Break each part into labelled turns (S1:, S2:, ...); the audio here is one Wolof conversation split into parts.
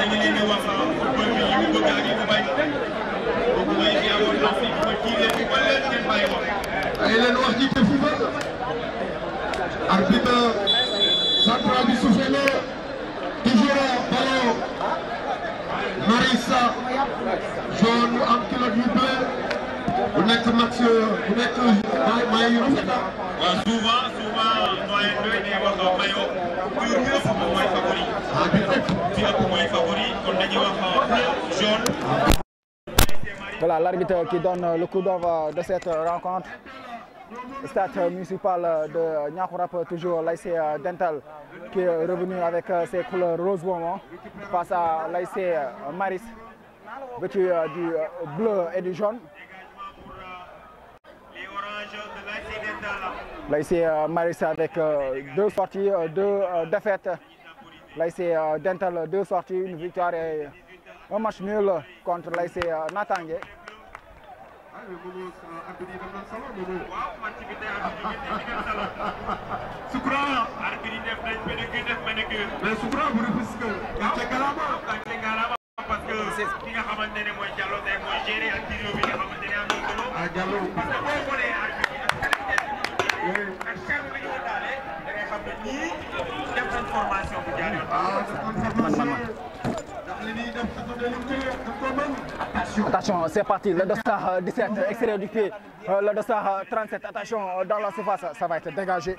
S1: dañu leen di wax football bi ñu bëgg ak ñu bañ boobu mooy fi amoon na fi ma kii leen fi wala ngeen bàyyi wax.
S2: ay leen wax ci te FIFA arbitre central bi soufflé na toujours ballon Marissa jaune mu am kilo yu bleu bu nekk match bu nekk may yu rafet la.
S1: waaw souvent doyen doy day wax mayo kuy ëpp moom mooy favori. fi ëpp mooy favori kon dañuy wax bleu jaune.
S3: Voilà l'arbitre qui donne le coup d'envoi de cette rencontre. Stade municipal de Niakoulrap, toujours l'ASC Dental qui est revenu avec ses couleurs rose bonbon face à l'ASC Maris vêtu du bleu et du jaune. L'ASC Maris avec deux sorties, deux défaites. L'ASC Dental, deux sorties, une victoire et un match nul contre l'ASC Natangé.
S2: Soukra mais Soukra bu Rufisque gàcce galama
S1: parce que ki nga xamante ne mooy Diallo tey mooy géré ak trio bi nga xamante ne am na solo.
S2: Diallo
S1: parce que boo xoolee ak charme bi ñu ko daale da ngay xam ne ñii def nañ formation bu jaar yoon.
S3: Attention, c'est parti, le dossard 17, extérieur du pied, le dossard 37, attention dans la surface, ça va être dégagé.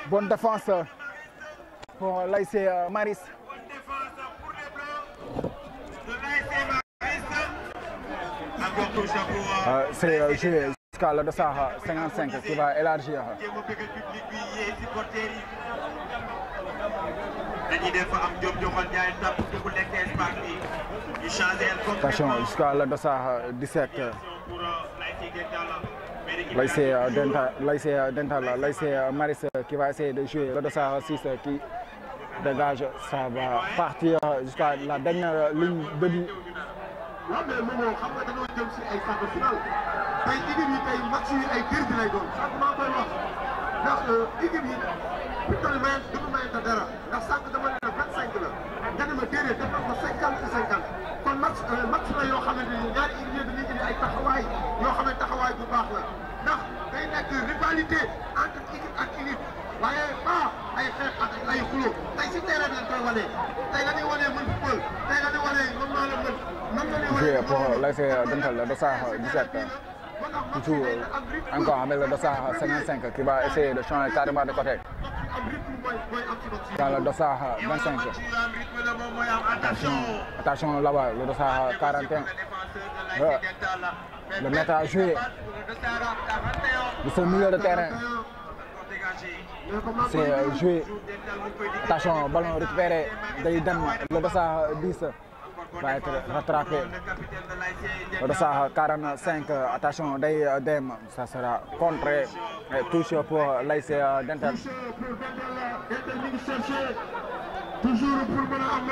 S3: Bonne défense pour l'ASC Maris. C'est joué jusqu'à le dossard 55 qui va élargir. Attention jusqu'à le dossard 17. L'ASC Dental, l'ASC Maris qui va essayer de jouer le dossard 6 qui dégage, ça va partir jusqu'à la dernière ligne de but.
S2: waaw mais moom xam nga dañoo jëm si ay phase de finale tey équipe yi tey match yi ay derby lay doon sànq maa koy wax ndax équipe yi bu toll nii du ma mayante dara ndax sànq dama ne la 25 la nga ne ma déedéet def na ko 50-50 kon match la yoo xamante ni ñaari équipe yi dañuy indi ay taxawaay yoo xam ne taxawaay bu baax la ndax day nekk rivalité entre équipe ak équipe waaye pas ay xeex ak ay xuloo tey si terrain bi lañ koy wane tey la ñuy wane mën football tey la ñuy wane mën naa la mën.
S3: Joué pour l'ASC Dental, le dossard 17, toujours encore avec le dossard 55 qui va essayer de changer carrément de côté. Dans le dossard 25. Attention là-bas, le dossard 41. Le maître a joué de ce milieu de terrain. C'est joué. Attention, ballon récupéré d'Aïdem, le dossard 10. Va être rattrapé. Le dossard 45, attention d'Aïdem, ça sera contré et touche pour l'ASC Dental.
S2: Toujours pour mën a am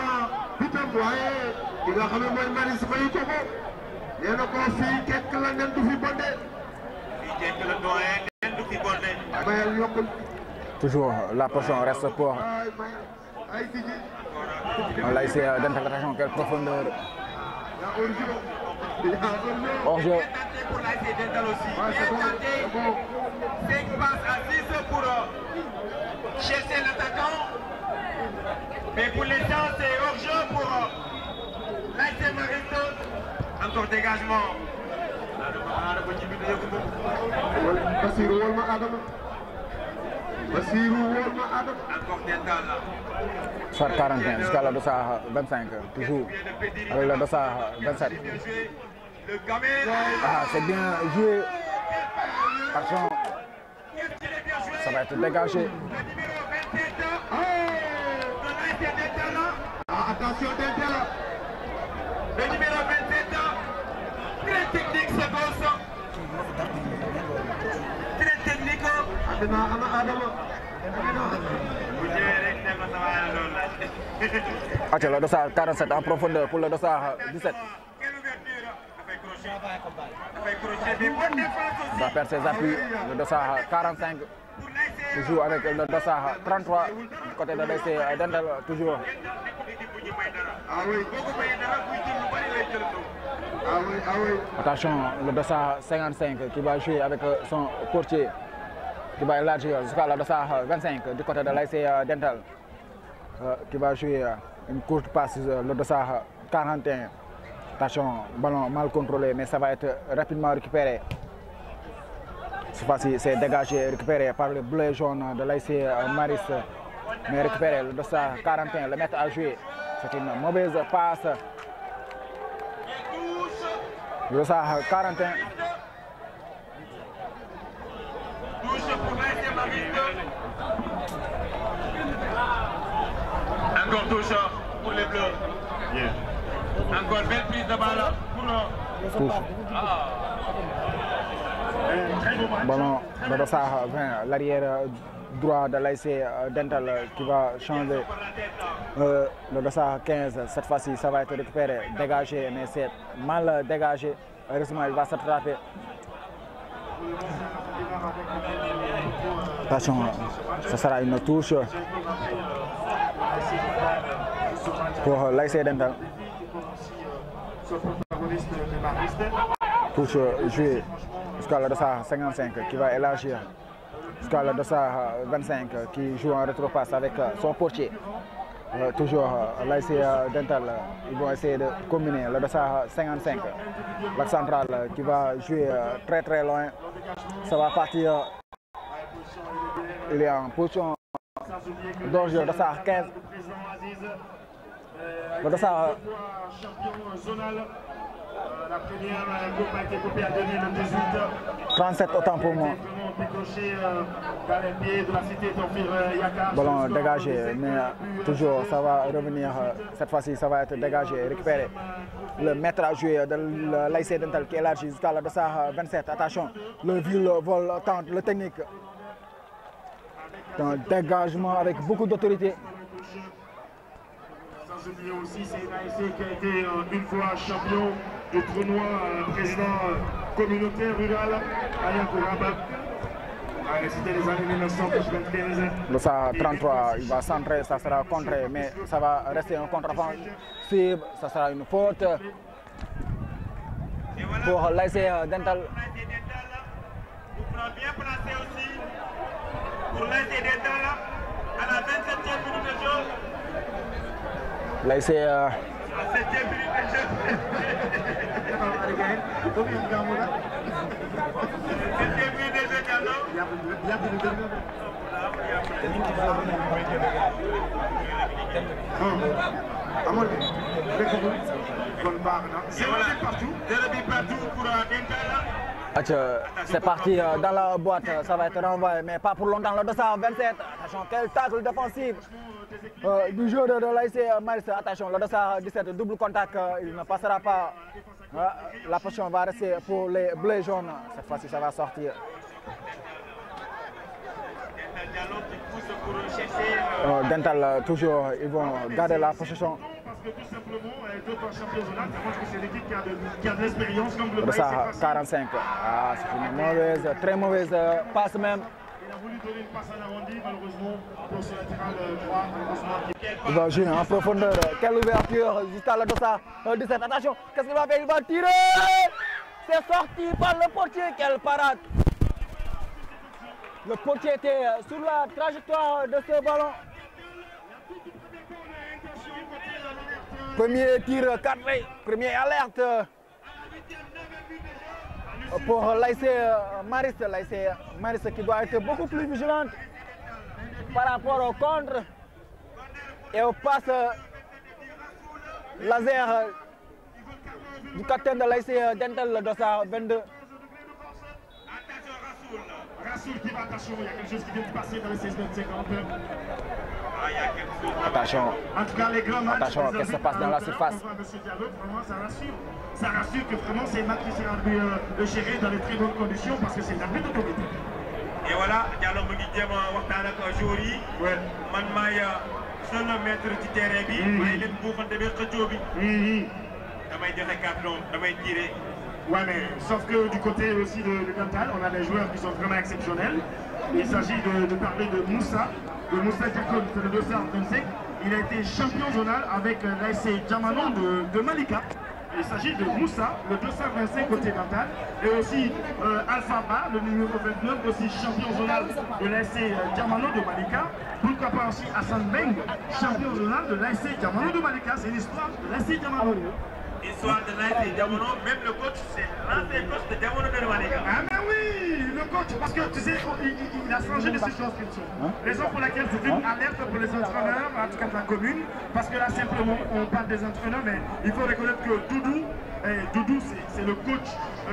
S2: bitam waaye ki nga xam ne mooy Maris fayu ko ko nee na ko fii kekk la nen du fi bonde.
S1: fii kekk la doyen nen du fi bonde.
S2: Mayel yokkul.
S3: Toujours la pression reste pour l'ASC Dental. Attention, quelle profondeur. Hors-jeu.
S1: Pour l'ASC Dental aussi. Bien tenté. 5 passes à 6 pour chercher l'attaquant. Mais pour l'instant, c'est hors-jeu pour l'ASC Maris. Encore dégagement. Encore Dental.
S3: Soit 41 jusqu'à le dossard 25, toujours avec le dossard 27. Ah, c'est bien joué. Attention, ça va être dégagé.
S2: Attention Dental.
S1: Le numéro 27, très technique ce gosse. Très technique.
S3: Attention, le dossard 47 en profondeur pour le dossard 17. Il va faire ses appuis. Le dossard 45. Toujours avec le dossard 33. Côté de l'ASC Dental, toujours Attention, le dossard 55 qui va jouer avec son portier, qui va élargir jusqu'à le dossard 25 du côté de l'ASC Dental, qui va jouer une courte passe, le dossard 41. Attention, ballon mal contrôlé, mais ça va être rapidement récupéré. Cette fois-ci, c'est dégagé et récupéré par le bleu jaune de l'ASC Maris, mais récupéré le dossard 41, le mettre à jouer. C'est une mauvaise passe. Le dossard 41.
S1: Touche pour l'ASC Maris. Encore touche pour les bleus. Encore belle prise de balle pour
S3: touche. Ballon de dossard 20, l'arrière droit de l'ASC Dental qui va changer. Le dossard 15, cette fois-ci, ça va être récupéré, dégagé, mais c'est mal dégagé. Heureusement, il va s'attraper. Attention, ce sera une touche pour l'ASC Dental. Touche jouée jusqu'à le dossard 55 qui va élargir jusqu'à le dossard 25 qui joue en rétro-passe avec son portier. Toujours l'ASC Dental, ils vont essayer de combiner le dossard 55. L'axe central qui va jouer très très loin. Ça va partir. Il est en position d'orge le dossard 15. Le dossard. La première coupe a été coupée à 2018. 37 autant pour moi. Ballon dégagé, mais toujours ça va revenir. Cette fois-ci, ça va être dégagé, récupéré. Le maître à jouer de l'ASC Dental qui élargit jusqu'à la dossard 27. Attention, le vol tente, le technique. Un dégagement avec beaucoup d'autorité.
S4: Sans oublier aussi, c'est une ASC qui a été une fois champion du tournoi président communautaire rural à Yankouraba. C'était les années 1995.
S3: Le SA 33, il va centrer, ça sera contré, mais ça va rester un contre-offensive, ça sera une faute pour l'ASC Dental.
S1: Bien placé aussi pour l'ASC Dental à la 27e minute de jeu.
S3: L'ASC.
S1: À 7e minute de jeu. 7e minute de jeu, Diallo.
S3: C'est parti dans la boîte, ça va être renvoyé, mais pas pour longtemps. Le dossard 27, attention, quel tacle défensif du joueur de l'ASC Maris. Attention, le dossard 17, double contact, il ne passera pas. La position va rester pour les bleus jaunes. Cette fois-ci, ça va sortir. Dental, toujours, ils vont garder la possession.
S4: Parce que tout simplement, d'autres championnats, je pense que c'est l'équipe qui a de l'expérience comme le
S3: dossard 45. Ah, c'est une mauvaise, très mauvaise passe même.
S4: Il a voulu donner une passe à l'arrondi, malheureusement, pour ce latéral droit, malheureusement.
S3: Il va jouer en profondeur. Quelle ouverture jusqu'à le dossard 17. Attention, qu'est-ce qu'il va faire? Il va tirer. C'est sorti par le portier. Quelle parade! Le portier était sur la trajectoire de ce ballon. Premier tir cadré, première alerte pour l'ASC Maris. L'ASC Maris qui doit être beaucoup plus vigilante par rapport au contre et au passe laser du capitaine de l'ASC Dental, le dossard 22.
S4: Rassoul qui va, attention, il y a quelque chose qui vient de passer dans les 16 mètres 50.
S3: Attention,
S4: en tout cas, les grands matchs,
S3: attention, qu'est-ce qui se passe dans la surface?
S4: Vraiment, ça rassure. Ça rassure que vraiment c'est un match qui sera géré dans de très bonnes conditions parce que c'est un but d'autorité.
S1: Et voilà, Diallo mu ngi jéem a waxtaan ak joueurs yi. Man maay seul maître ci terrain bi. may leen buuxante bi xëccoo bi. damay joxe carton, damay tirer.
S4: Ouais, mais sauf que du côté aussi de Dental, on a des joueurs qui sont vraiment exceptionnels. Il s'agit de parler de Moussa Diakon, c'est le dossard 25. il a été champion zonal avec l'ASC Diamano de Malika. Il s'agit de Moussa, le 225 côté dental, et aussi Alpha Ba, le numéro 29, aussi champion zonal de l'ASC Diamano de Malika. Pourquoi pas aussi Hassan Beng, champion zonal de l'ASC Diamano de Malika. C'est l'histoire de l'ASC Diamano.
S1: Histoire de l'ASC Diamano, même le coach, c'est l'ancien coach de Diamano de Malika.
S4: Ah mais oui, le coach, parce que tu sais, il a changé de circonscription. Raison pour laquelle c'est une alerte pour les entraîneurs, en tout cas de la commune, parce que là simplement on parle des entraîneurs, mais il faut reconnaître que Doudou, c'est le coach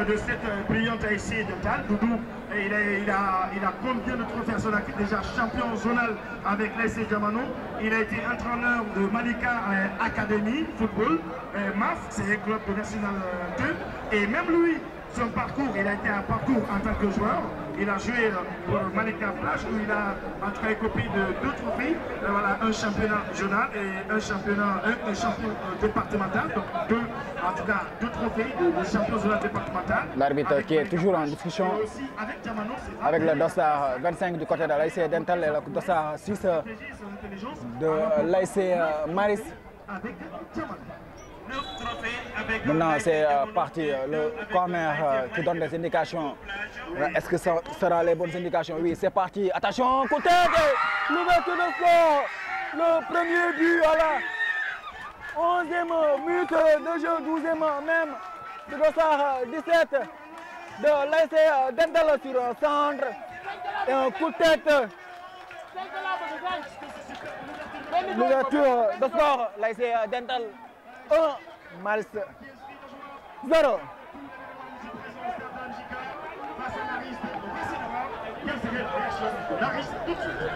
S4: de cette brillante ASC Dental. Doudou, il a combien de trophées à son actif? Déjà champion zonal avec l'ASC Diamano. Il a été entraîneur de Malika Academy Football. MAF, c'est un club de National 2. Et même lui, son parcours, il a été un parcours en tant que joueur. Il a joué pour Malika Flash où il a en tout cas écopé de 2 trophées. Voilà, un championnat zonal et un champion départemental. Donc en tout cas 2 trophées de champion zonal départemental.
S3: L'arbitre qui est toujours en discussion avec le dossard 25 du côté de l'ASC Dental et le dossard 6 de l'ASC Maris. Maintenant, c'est parti, le corner qui donne des indications. Est-ce que ça sera les bonnes indications? Oui, c'est parti. Attention, côté de l'ouverture de score. Le premier but à la 11e minute de jeu, 12e même, de dossard 17 de l'ASC Dental sur un centre. Et un coup de tête. L'ouverture de score, l'ASC Dental 1, Maris 0.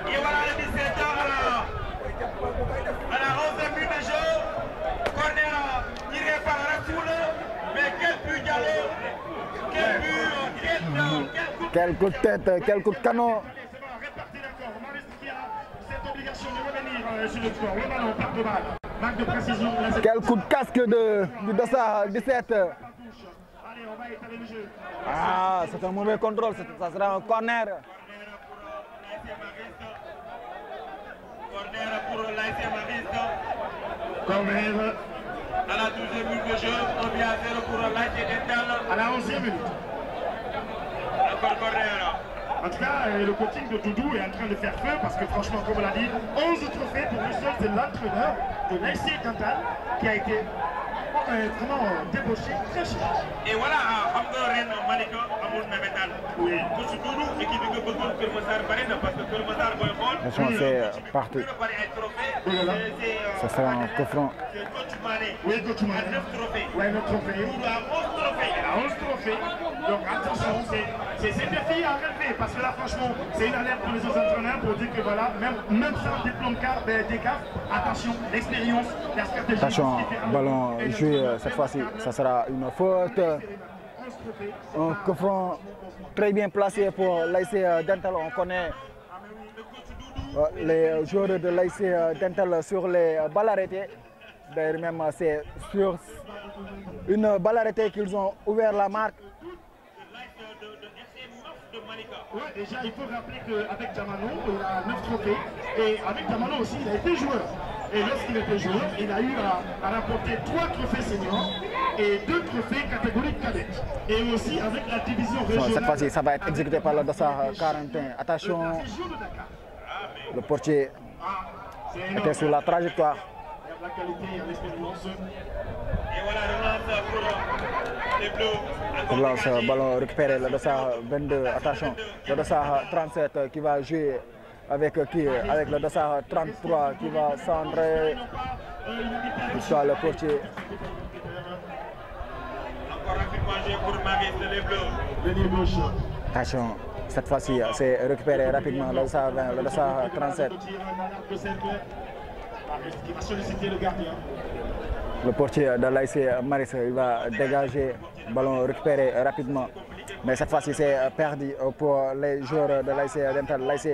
S1: Et voilà le 17h à la 11e minute de jeu. Corner tiré par Rasoul. Mais quel but Diallo! Quel but!
S3: Quel coup de tête, quel coup de canon! Quel coup de casque du dossard 17. Ah, c'est un mauvais contrôle, ça sera un corner.
S1: Corner pour l'ASC Mariste.
S4: Corner.
S1: À la 12e minute de jeu, on vient à 0 pour l'ASC Dental.
S4: À la 11e minute.
S1: Encore corner.
S4: En tout cas, le coaching de Doudou est en train de faire feu parce que franchement, comme on l'a dit, 11 trophées pour lui seul, c'est l'entraîneur de l'ASC Dental qui a été vraiment débauché très cher.
S1: Et voilà, Hamdoren Malika, Amour Nametal. Oui. Coach Doudou, équipe de Boudou, Kermassar Barina, parce que Kermassar Boyhon.
S3: C'est parti. Ça sera un coup franc.
S1: C'est Coach Mané.
S4: Oui, Coach Mané.
S1: 9 trophées.
S4: Oui, 9 trophées.
S1: Doudou a 11 trophées.
S4: Il a 11 trophées. Donc attention, c'est des défis à relever parce que là, franchement, c'est une alerte pour les autres entraîneurs pour dire que voilà, même sans diplôme des CAF, attention, l'expérience, la stratégie.
S3: Attention, ballon joué cette fois-ci, ça sera une faute. Un coup franc très bien placé pour l'ASC Dental. On connaît les joueurs de l'ASC Dental sur les balles arrêtées. D'ailleurs, même c'est sur une balle arrêtée qu'ils ont ouvert la marque.
S4: Oui, déjà il faut rappeler qu'avec Diamano, il a 9 trophées et avec Diamano aussi, il a été joueur. Et lorsqu'il était joueur, il a eu à remporter 3 trophées seniors et 2 trophées catégorie cadette. Et aussi avec la division régionale.
S3: Cette fois-ci, ça va être exécuté par le dossard 41. Attention, le portier était sur la trajectoire.
S4: Il y a la qualité, il y a l'expérience.
S1: Et voilà, relance pour les Bleus.
S3: Relance, ballon récupéré, le dossard 22, attention, le dossard 37 qui va jouer avec qui? Avec le dossard 33 qui va centrer sur le portier.
S1: Encore rapidement joué pour Maris, les Bleus.
S3: Attention, cette fois-ci, c'est récupéré rapidement, le dossard 20, le dossard 37.
S4: Qui va solliciter le gardien.
S3: Le portier de l'ASC Maris, il va dégager, ballon récupéré rapidement Mais cette fois-ci, c'est perdu pour les joueurs de l'ASC Dental. L'ASC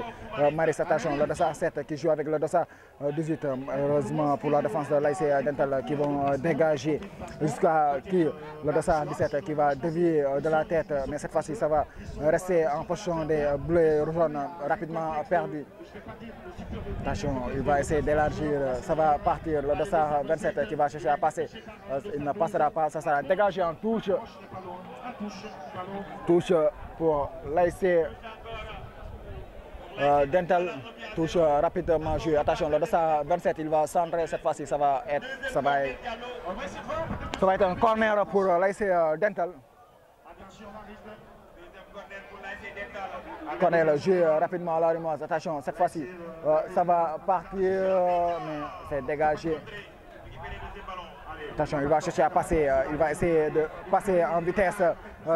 S3: Maris, attention, le Dossard 7 qui joue avec le Dossard 18. Heureusement pour la défense de l'ASC Dental qui vont dégager jusqu'à qui le Dossard 17 qui va dévier de la tête. Mais cette fois-ci, ça va rester en position des bleus jaunes rapidement perdu. Attention, il va essayer d'élargir, ça va partir. Le Dossard 27 qui va chercher à passer. Il ne passera pas, ça sera dégagé en touche. Touche pour l'ASC Dental, touche rapidement joué. Attention, le Dossard 27, il va centrer cette fois-ci, ça va être un corner pour l'ASC Dental. Corner joué rapidement à la Rimoise. Attention, cette fois-ci, ça va partir, mais c'est dégagé. Attention, il va chercher à passer, il va essayer de passer en vitesse.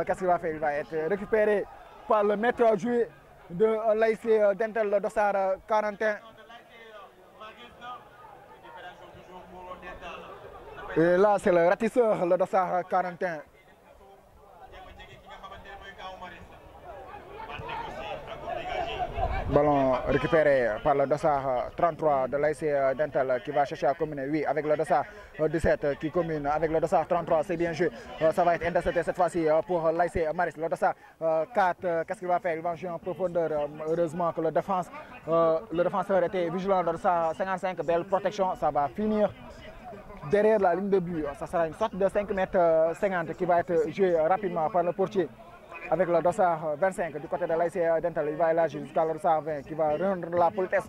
S3: Qu'est-ce qu'il va faire? Il va être récupéré par le maître à jouer de l'ASC Dental, le Dossard 41. Et là, c'est le ratisseur, le Dossard 41. Ballon récupéré par le Dossard 33 de l'ASC Dental qui va chercher à combiner, oui, avec le Dossard 17 qui commune avec le Dossard 33, c'est bien joué. Ça va être intercepté cette fois-ci pour l'ASC Maris. Le Dossard 4, qu'est-ce qu'il va faire? Il va jouer en profondeur. Heureusement que le défenseur était vigilant. Le Dossard 55, belle protection, ça va finir derrière la ligne de but. Ça sera une sorte de 5 mètres 50 qui va être joué rapidement par le portier. Avec le Dossard 25 du côté de l'ASC Dental, il va élargir jusqu'à le Dossard 20 qui va rendre la politesse.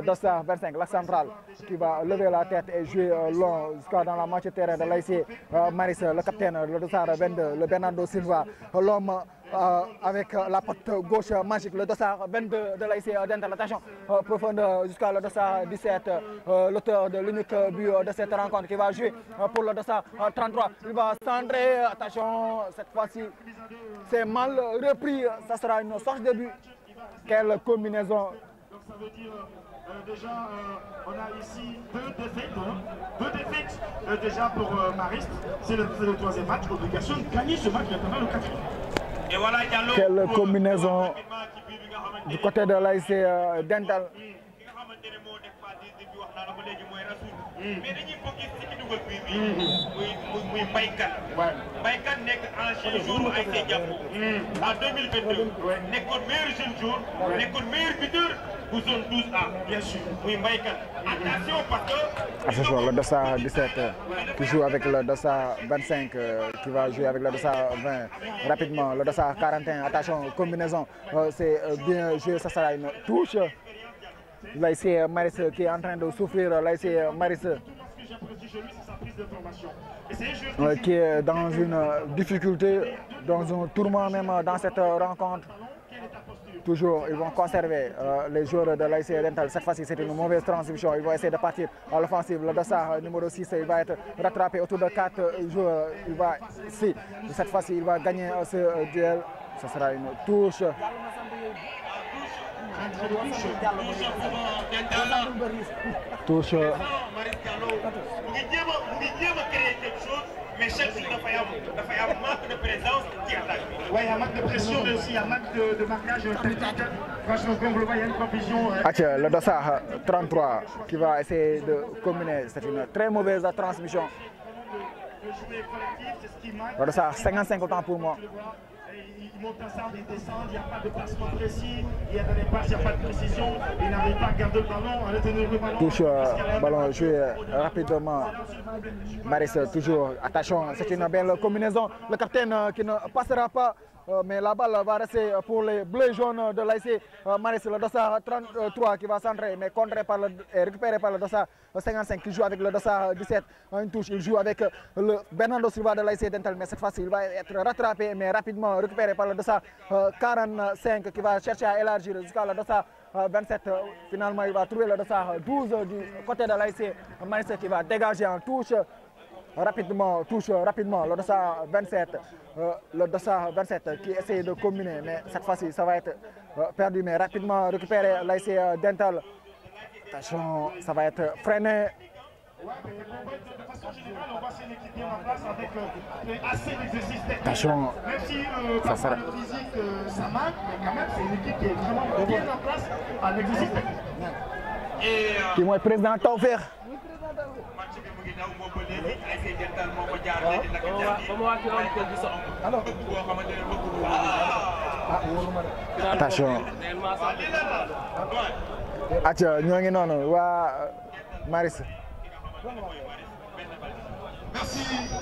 S3: Dossard 25, l'axe central qui va lever la tête et jouer long jusqu'à dans la moitié terrain de l'ASC Maris. Le capitaine, le Dossard 22, le Bernardo Silva, l'homme avec la porte gauche magique, le Dossard 22 de l'ASC Dental. Attention, profondeur jusqu'à le Dossard 17, l'auteur de l'unique but de cette rencontre qui va jouer pour le Dossard 33. Il va centrer, attention, cette fois-ci, c'est mal repris, ça sera une sorte de but. Quelle combinaison!
S4: Donc ça veut dire déjà, on a ici deux défaites déjà pour Marist. C'est le troisième match, obligation de gagner ce match maintenant le quatrième.
S1: Et voilà,
S3: quelle combinaison du côté de l'ASC Dental.
S1: mais dañuy bëgg ci ki dugal bii bi muy Mbaykan nekk ancien joueur ay see jàpp en 2022 nekkoon meilleur jeune joueur nekkoon meilleur buteur bu zone 12A bien sûr muy Mbaykan. Attention parce que
S3: attention, le Dossard 17 qui joue avec le Dossard 25 qui va jouer avec le Dossard 20 rapidement, le Dossard 41. Attention, combinaison, c'est bien joué, ça sera une touche. L'ASC Maris qui est en train de souffrir, l'ASC Maris qui est dans une difficulté, dans un tourment même dans cette rencontre. Toujours, ils vont conserver les joueurs de l'ASC Dental. Cette fois-ci, c'est une mauvaise transmission. Ils vont essayer de partir à l'offensive. Le Dossard numéro 6, il va être rattrapé autour de 4 joueurs. Il va ici. Cette fois-ci, il va gagner ce duel. Ce sera une touche. Touche.
S1: Mais chaque jour, il y a un manque de présence qui attaque.
S4: Oui, il y a un manque de pression, mais aussi il y a un manque de marquage technique. Franchement, comme on le voit, il y a une confusion.
S3: Le Dossard 33 qui va essayer de combiner. C'est une très mauvaise transmission. Le Dossard 55 autant pour moi.
S4: Il monte ensemble, il descend, il n'y a pas de placement précis, il y a des passes, il n'y a pas de précision, il n'arrive pas à garder le ballon, à retenir le ballon.
S3: Touche, ballon joué rapidement. Maris toujours, attention, c'est une belle combinaison. Le capitaine qui ne passera pas, mais la balle va rester pour les bleus jaunes de l'ASC Maris. Le Dossard 33 qui va centrer, mais contré par et récupéré par le Dossard 55 qui joue avec le Dossard 17. Une touche, il joue avec le Bernardo Silva de l'ASC Dental, mais cette fois-ci il va être rattrapé, mais rapidement récupéré par le Dossard 45 qui va chercher à élargir jusqu'à le Dossard 27. Finalement, il va trouver le Dossard 12 du côté de l'ASC Maris qui va dégager en touche. Rapidement, touche rapidement le Dossard 27. Le Dossard 27 qui essaie de combiner, mais cette fois-ci ça va être perdu, mais rapidement récupéré l'ASC Dental. Attention, ça va être freiné
S4: De façon générale, on voit c'est une équipe bien en place avec assez d'exercices techniques.
S3: Attention,
S4: Même si
S3: ça sera...
S4: le physique ça manque, mais quand même c'est une équipe qui est vraiment bien en place en exercice technique.
S3: Qui est président Tawfekh. Attention. Acha ñoo ngi noonu waa Maris.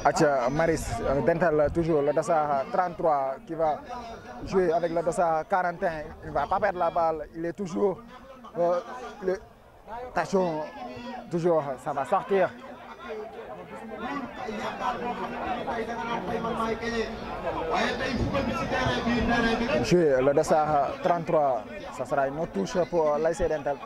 S3: Acha Maris Dental toujours le Dossard 33 qui va jouer avec le Dossard 41. Il ne va pas perdre la balle. Il est toujours attention, toujours ça va sortir. Jouer le Dossard 33, ça sera une autre touche pour l'ASC Dental.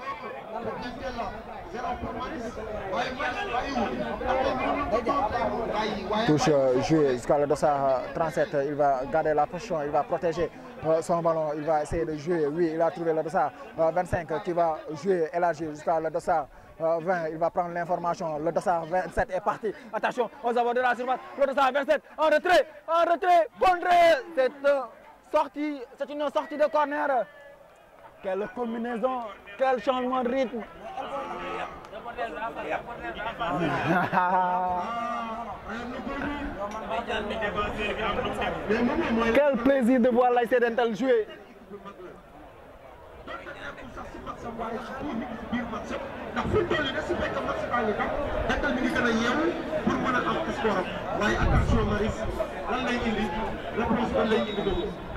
S3: Touche jouée jusqu'à le Dossard 37, il va garder la position, il va protéger son ballon, il va essayer de jouer. Oui, il a trouvé le Dossard 25 qui va jouer élargi jusqu'à le Dossard 20, il va prendre l'information. Le Dossard 27 est parti. Attention aux abords de la surface. Le Dossard 27 en retrait, contré. C'est une sortie de corner. Quelle combinaison, quel changement de rythme. Quel plaisir de voir l'ASC Dental jouer.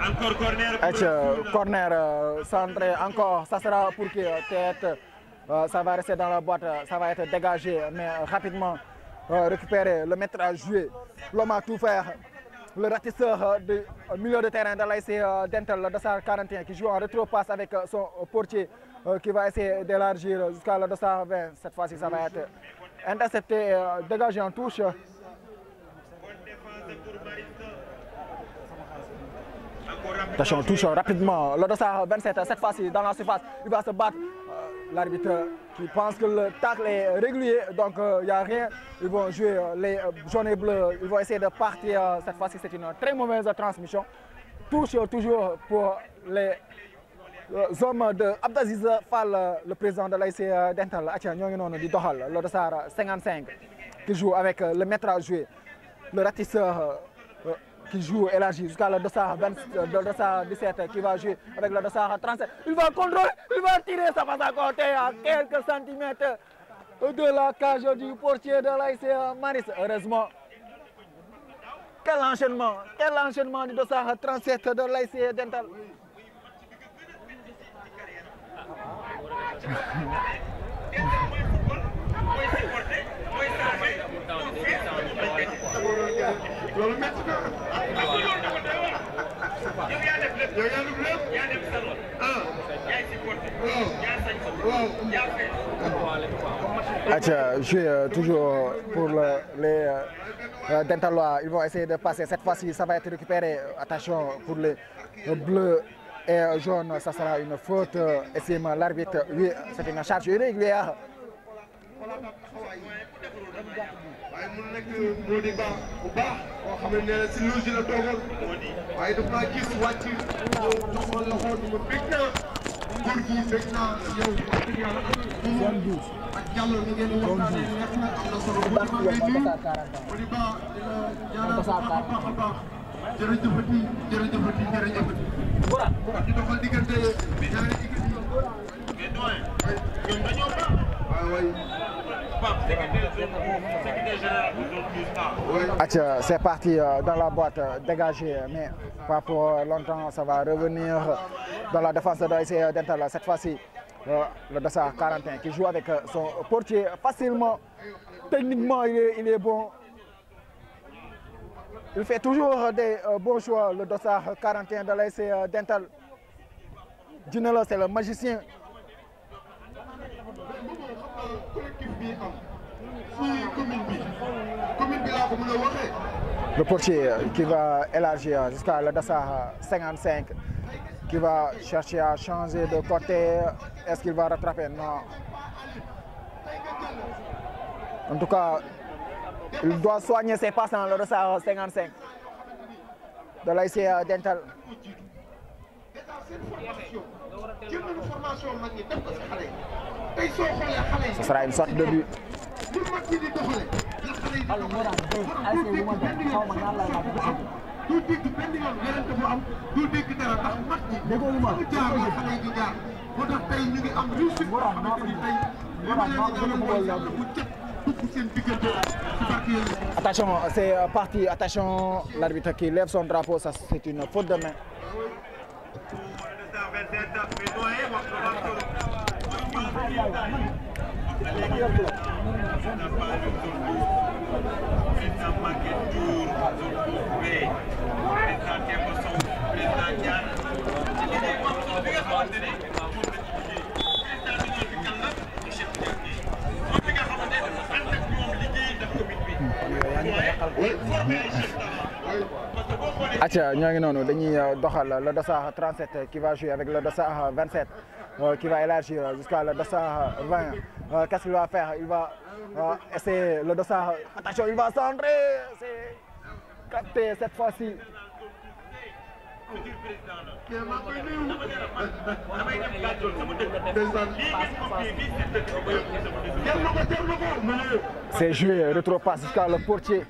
S1: Encore corner.
S3: Corner centré encore, ça sera pour qui tête. Ça va rester dans la boîte, ça va être dégagé, mais rapidement récupérer, le mettre à jouer. L'homme a tout faire. Le ratisseur du milieu de terrain de l'ASC Dental, le Dossard 41, qui joue en rétro-passe avec son portier qui va essayer d'élargir jusqu'à le Dossard 20. Cette fois-ci, ça va être intercepté, dégagé en touche. Attention, touche rapidement. Le Dossard 27, cette fois-ci, dans la surface, il va se battre. L'arbitre qui pense que le tacle est régulier, donc il n'y a rien. Ils vont jouer les jaunes et bleus. Ils vont essayer de partir. Cette fois-ci, c'est une très mauvaise transmission. Touche toujours pour les hommes de Abdaziz Fall, le président de l'ASC Dental. Le Dossard 55 qui joue avec le maître à jouer. Le ratisseur qui joue élargi jusqu'à le Dossard 17 qui va jouer avec le Dossard 37. Il va contrôler, il va tirer, ça passe à côté à quelques centimètres de la cage du portier de l'ASC Maris. Heureusement, quel enchaînement du Dossard 37 de l'ASC Dental. Jouer toujours pour les Dentalois. Ils vont essayer de passer. Cette fois-ci, ça va être récupéré. Attention pour les bleus et jaunes. Ça sera une faute. Estime l'arbitre. Oui, c'est une charge irrégulière.
S2: waaye mun nekk moo di baax bu baax boo xam ne nee na si loge la toogal waaye daf naa gis wàcc joxoon la xool ma bég naa góor gi bég naa yow wax dëgg yàlla ak Diallo ni ngeen waxtaanee neex na am na solo bu baax ngay nuyu moo di baax di la ñaanal baax a baax jërëjëfati di doxal diggante ñaari équipe yi mais doyen ñoom dañoo baax waaw
S3: c'est parti dans la boîte dégagée, mais pas pour longtemps. Ça va revenir dans la défense de l'ASC Dental. Cette fois-ci, le Dossard 41 qui joue avec son portier facilement. Techniquement, il est bon. Il fait toujours des bons choix, le Dossard 41 de l'ASC Dental. Djinelo, c'est le magicien. Le portier qui va élargir jusqu'à le Dossard 55, qui va chercher à changer de côté. Est-ce qu'il va rattraper? Non. En tout cas, il doit soigner ses passes dans le dossard 55 de l'ASC Dental. Ce sera une sorte de but. Attention, c'est parti. Attention, l'arbitre qui lève son drapeau, ça c'est une faute de main. Atia, ñoo ngi noonu dañuy doxal le dossard 37 qui va jouer avec le dossard 27 qui va élargir jusqu'à le dossard 20. Qu'est-ce qu'il va faire? Il va essayer le dossard. Attention, il va centrer. C'est capté cette fois-ci. C'est joué, retropasse jusqu'à le portier.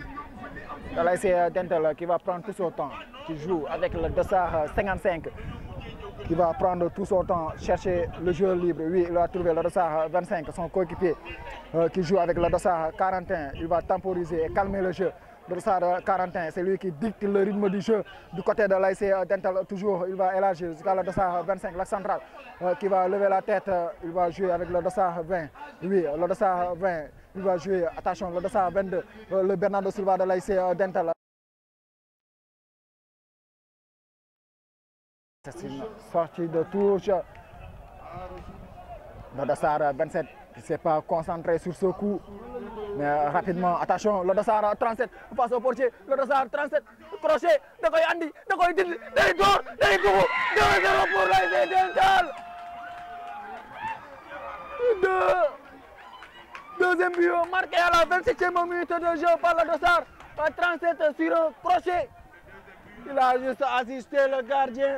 S3: Là, c'est Dental qui va prendre tout son temps, qui joue avec le dossard 55, qui va prendre tout son temps, chercher le jeu libre. Oui, il va trouver le dossard 25, son coéquipier, qui joue avec le dossard 41. Il va temporiser et calmer le jeu. Le dossard 41, c'est lui qui dicte le rythme du jeu du côté de l'ASC Dental. Toujours, il va élargir jusqu'à le dossard 25, l'axe central, qui va lever la tête. Il va jouer avec le dossard 20. Oui, le dossard 20. Il va jouer, attention, le dossard 22, le Bernardo Silva de l'ASC Dental. C'est une sortie de touche. Le dossard 27 ne s'est pas concentré sur ce coup. Mais rapidement, attention, le dossard 37 passe au portier. Le dossard 37, crochet, de quoi Andy, de quoi Didi, de tour, de tour, 2-0 pour l'ASC Dental. Deuxième but marqué à la 27e minute de jeu par le dossard 37 sur un crochet. Il a juste assisté le gardien.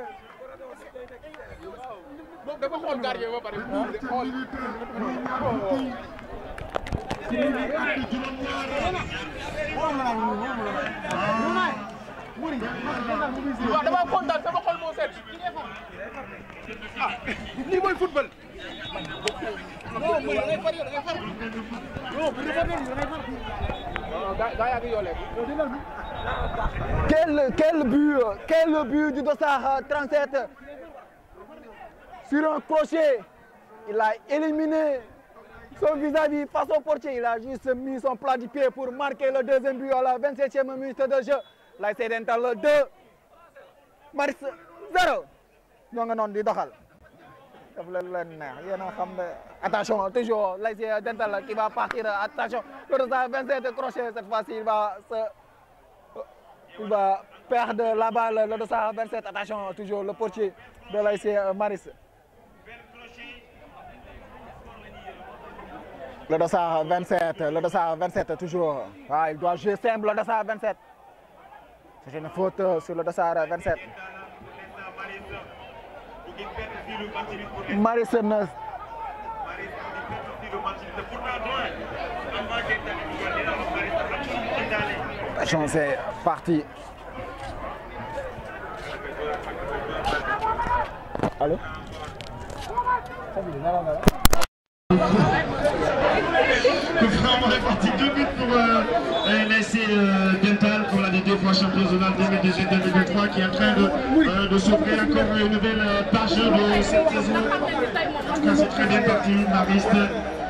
S2: Football.
S3: Quel but du dossard 37 sur un crochet. Il a éliminé son vis-à-vis face au portier. Il a juste mis son plat du pied pour marquer le deuxième but à la 27e minute de jeu. L'ASC Dental 2, Maris 0. ñoo nga noonu di doxal. Attention, toujours l'ASC Dental qui va partir. Attention, le dossard 27 crochet. Cette fois-ci, il va perdre la balle. Le dossard 27. Attention, toujours le portier de l'ASC Maris. Le dossard 27 toujours. Ah, il doit jouer simple, le dossard 27. C'est une faute sur le dossard 27. Maris ne... Attention, c'est parti. Allô?
S4: On est parti 2 buts pour l'ASC Dental pour la des 2 fois champion zonal 2018-2023 qui est en train de s'ouvrir encore une nouvelle page de cette saison. En tout cas, c'est très bien parti. Mariste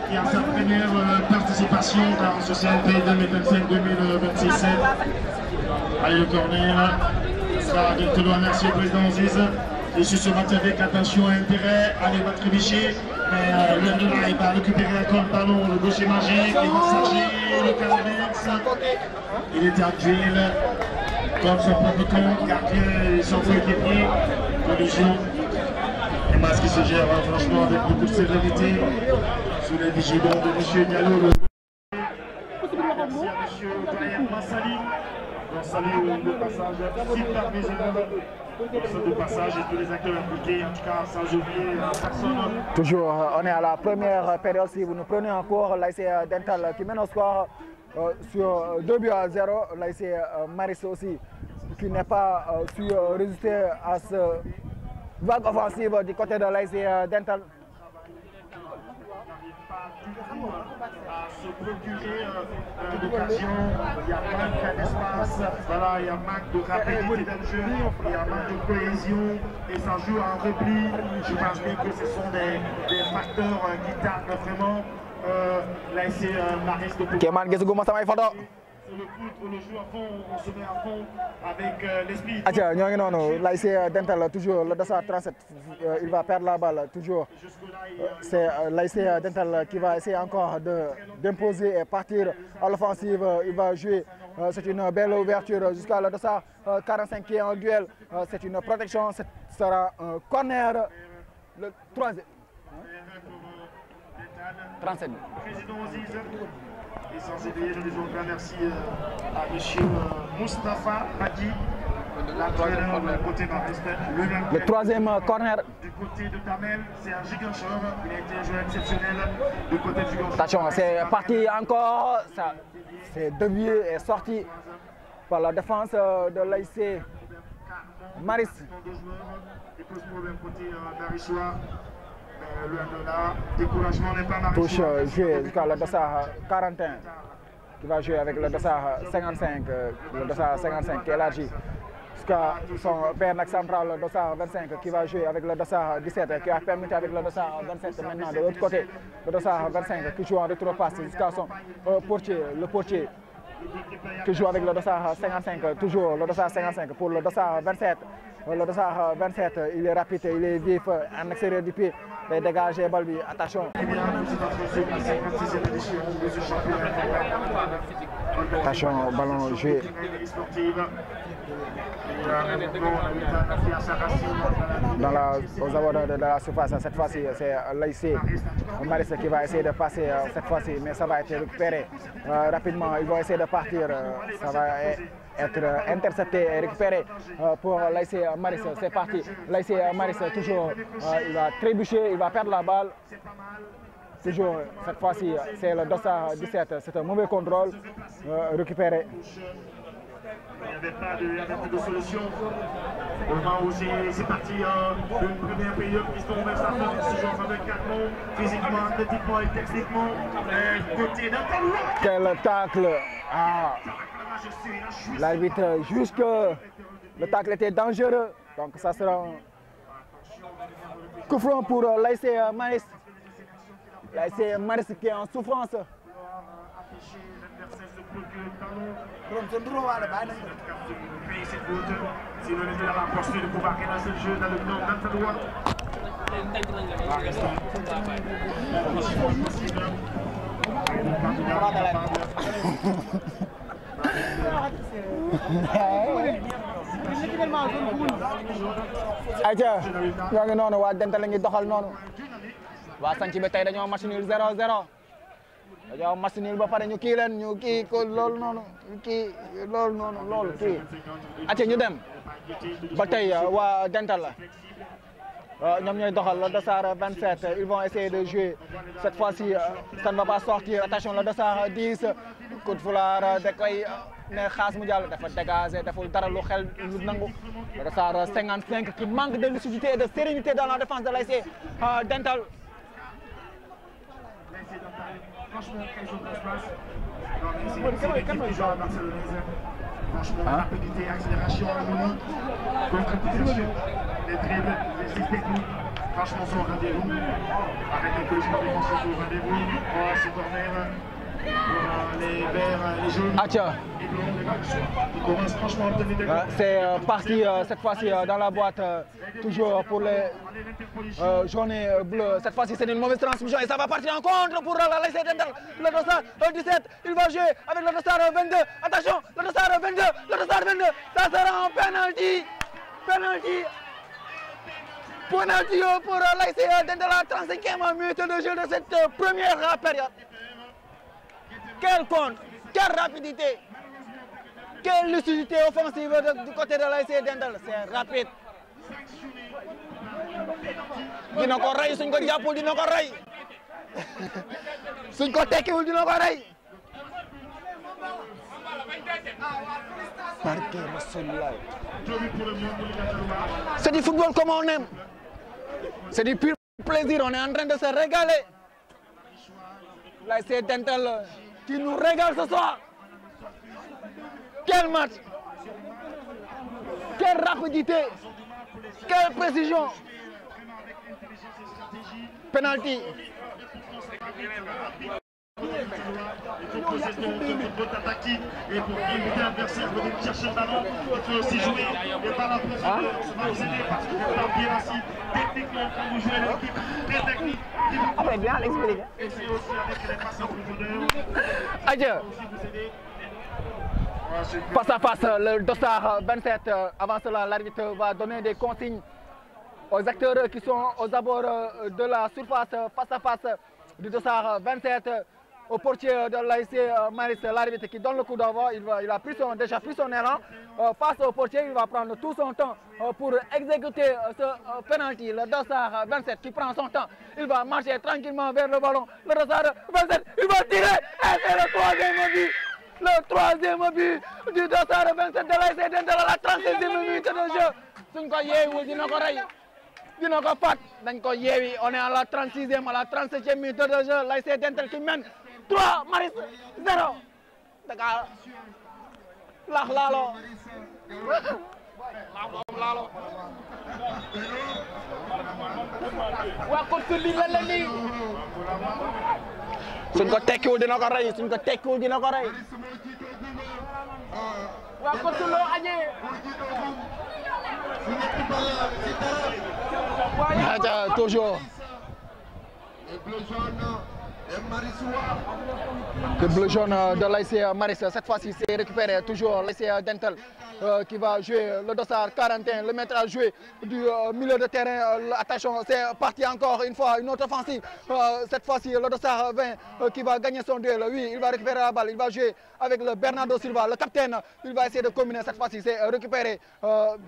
S4: qui a sa première participation dans ce CNP 2025-2026. Allez, le corner. Ça, Dental, merci au président Ziz. Et sur ce match avec attention et intérêt, allez, va trébucher. Mais London il va récupérer encore le ballon, le gaucher magique, il va s'agir, le Calamex. Il était actuel comme son propre compte, gardien et son coéquipier, collision. Et Mas qui se gère franchement avec beaucoup de sévérité sous les vigilants de M. Diallo. merci à monsieur Gaël Massali. On salue le passage super visible. De passage et tous les acteurs impliqués, en tout cas sans oublier personne.
S3: Toujours, on est à la première période. Si vous nous prenez en cours, l'ASC Dental qui mène au score sur 2-0. L'ASC Maris aussi qui n'est pas su résister à ce vague offensive du côté de l'ASC Dental.
S4: À se procurer l'occasion, il y a manque d'espace, voilà, il y a manque de rapidité dans le jeu, il y a manque de cohésion et ça joue en repli. Je pense bien que ce sont des facteurs qui tardent vraiment l'ASC Maris de
S3: Kéman gisuguma samay photo.
S4: Le foot, le jeu à fond, on se met à fond avec l'esprit.
S3: Atia, ñoo ngi noonu l'ASC Dental toujours le dossard 37, il va perdre la balle toujours. C'est l'ASC Dental qui va essayer encore d'imposer et partir à l'offensive. Il va jouer, c'est une belle ouverture jusqu'à le dossard 45 qui est en duel. C'est une protection, ce sera un corner, le 3e. 37.
S4: Président Aziz. Et sans oublier, nous disons grand merci à monsieur Moustapha Badi, l'entraîneur du côté Mariste.
S3: Le 3e corner.
S4: Du côté de Tamel, c'est un gigancheur. Il a été un joueur exceptionnel. Du côté du gigancheur.
S3: Attention, c'est parti encore. Ça, c'est dévié et sorti par la défense de l'ASC Maris.
S4: Il pose problème côté Marissois. Découragement n'est pas
S3: touche joué jusqu'à le dossard 41 qui va jouer avec le dossard 55, le dossard 55 qui est élargi jusqu'à son père central, le dossard 25 qui va jouer avec le dossard 17 qui a permis avec le dossard 27 maintenant de l'autre côté, le dossard 25 qui joue en rétro-passe jusqu'à son portier, le portier qui joue avec le dossard 55, toujours le dossard 55 pour le dossard 27. Le dossard 27, il est rapide, il est vif, en extérieur du pied, il dégage les balles, attention. Attention, ballon joué. Aux abords de la surface, cette fois-ci, c'est l'ASC Maris qui va essayer de passer cette fois-ci, mais ça va être récupéré rapidement. Ils vont essayer de partir, ça va être intercepté et récupéré pour l'ASC Maris. C'est parti, l'ASC Maris toujours, il va trébucher, il va perdre la balle. Toujours, cette fois-ci, c'est le dossard 17, c'est un mauvais contrôle, récupéré.
S4: Il n'y avait pas de solution. Au moment où c'est parti, une première période qui se tombe vers sa fin, toujours avec Carmon, physiquement, athlétiquement et techniquement. Côté d'un
S3: quel tacle! Ah. L'arbitre juge que le tacle était dangereux. Donc ça sera un coup franc pour l'ASC Maris. L'ASC Maris qui est en souffrance.
S4: Sinon, on était dans la posture de pouvoir relancer le jeu dans le nord d'Antadouar.
S3: ayca ñoo ngi noonu waa Dental la ngi doxal noonu waa Sanc bi tey dañoo match nul 0-0 dañoo match nul ba pare ñu kii leen ñu kii ko loolu noonu kii loolu noonu loolu kii ayca ñu dem ba tey waa Dental la ñoom ñooy doxal le dossard 27 ils vont essayer de jouer cette fois-ci ça ne va pas sortir attention le dossard 10 coup de foulard da koy ne xaas mu jàll dafa dégager deful dara lu xel lu nangu le dossard 55 qui manque de lucidité et de sérénité dans la défense de l'ASC Dental.
S4: Franchement, ils ont de l'espace. Franchement, rapidité, accélération, harmonie, concrétisation, les dribbles, les exercices techniques. Franchement, c'est au rendez-vous. Avec les collisions défensives au rendez-vous. Ce corner pour les verts, les jaunes. Et blancs, les matchs. Ils commencent franchement à obtenir des goals.
S3: C'est parti cette fois-ci dans la boîte, toujours pour les jaunes et bleus. Cette fois-ci, c'est une mauvaise transmission et ça va partir en contre pour l'ASC Dental. Le dossard 17, il va jouer avec le dossard 22. Attention, le dossard 22, le dossard 22, ça sera un penalty. Penalty pour l'ASC Dental à la 35e minute de jeu de cette première période. Quel compte Quelle rapidité! Quelle lucidité offensive du côté de l'ASC Dental. C'est rapide. Dina ko rey suñ ko jàppul dina ko rey. Suñ ko tekkiwul dina ko rey. Barke Rasulullah. C'est du football comme on aime. C'est du pur plaisir. On est en train de se régaler. L'ASC Dental qui nous régale ce soir. Quel match! Quelle rapidité! Quelle précision! Penalty.
S4: Il faut poser de bonnes tactiques et pour éviter l'adversaire de chercher le ballon, il faut aussi jouer et pas la pression de se céder parce qu'il faut bien assis techniquement quand vous jouez l'équipe très technique.
S3: Après, bien l'expliquer.
S4: Et c'est aussi avec les passes en profondeur.
S3: Adieu. Face à face, le dossard 27. Avant cela, l'arbitre va donner des consignes aux acteurs qui sont aux abords de la surface face à face du dossard 27. Au portier de l'ASC Maris, l'arbitre qui donne le coup d'envoi, il a déjà pris son élan. Face au portier, il va prendre tout son temps pour exécuter ce penalty. Le dossard 27 qui prend son temps, il va marcher tranquillement vers le ballon. Le dossard 27, il va tirer et c'est le troisième but. Le troisième but du dossard 27 de l'ASC Dental à la 36e minute de jeu. Suñ ko yeewul dina ko rey. Dina ko fat dañ ko yeewi. On est à la 36e, à la 37e minute de jeu. L'ASC Dental qui mène 3 Maris 0. Dakar lax laalo. Waa ko tulli la la nii. Suñ ko tekkiwul dina ko rey. Suñ ko tekkiwul dina ko rey. Waa ko tullo añee. Waaye toujours. Le bleu jaune de l'ASC Maris, cette fois-ci c'est récupéré toujours l'ASC Dental qui va jouer le dossard 41, le mettre à jouer du milieu de terrain. Attention, c'est parti encore une fois, une autre offensive. Cette fois-ci le dossard 20 qui va gagner son duel. Oui, il va récupérer la balle, il va jouer avec le Bernardo Silva, le capitaine. Il va essayer de combiner, cette fois-ci c'est récupéré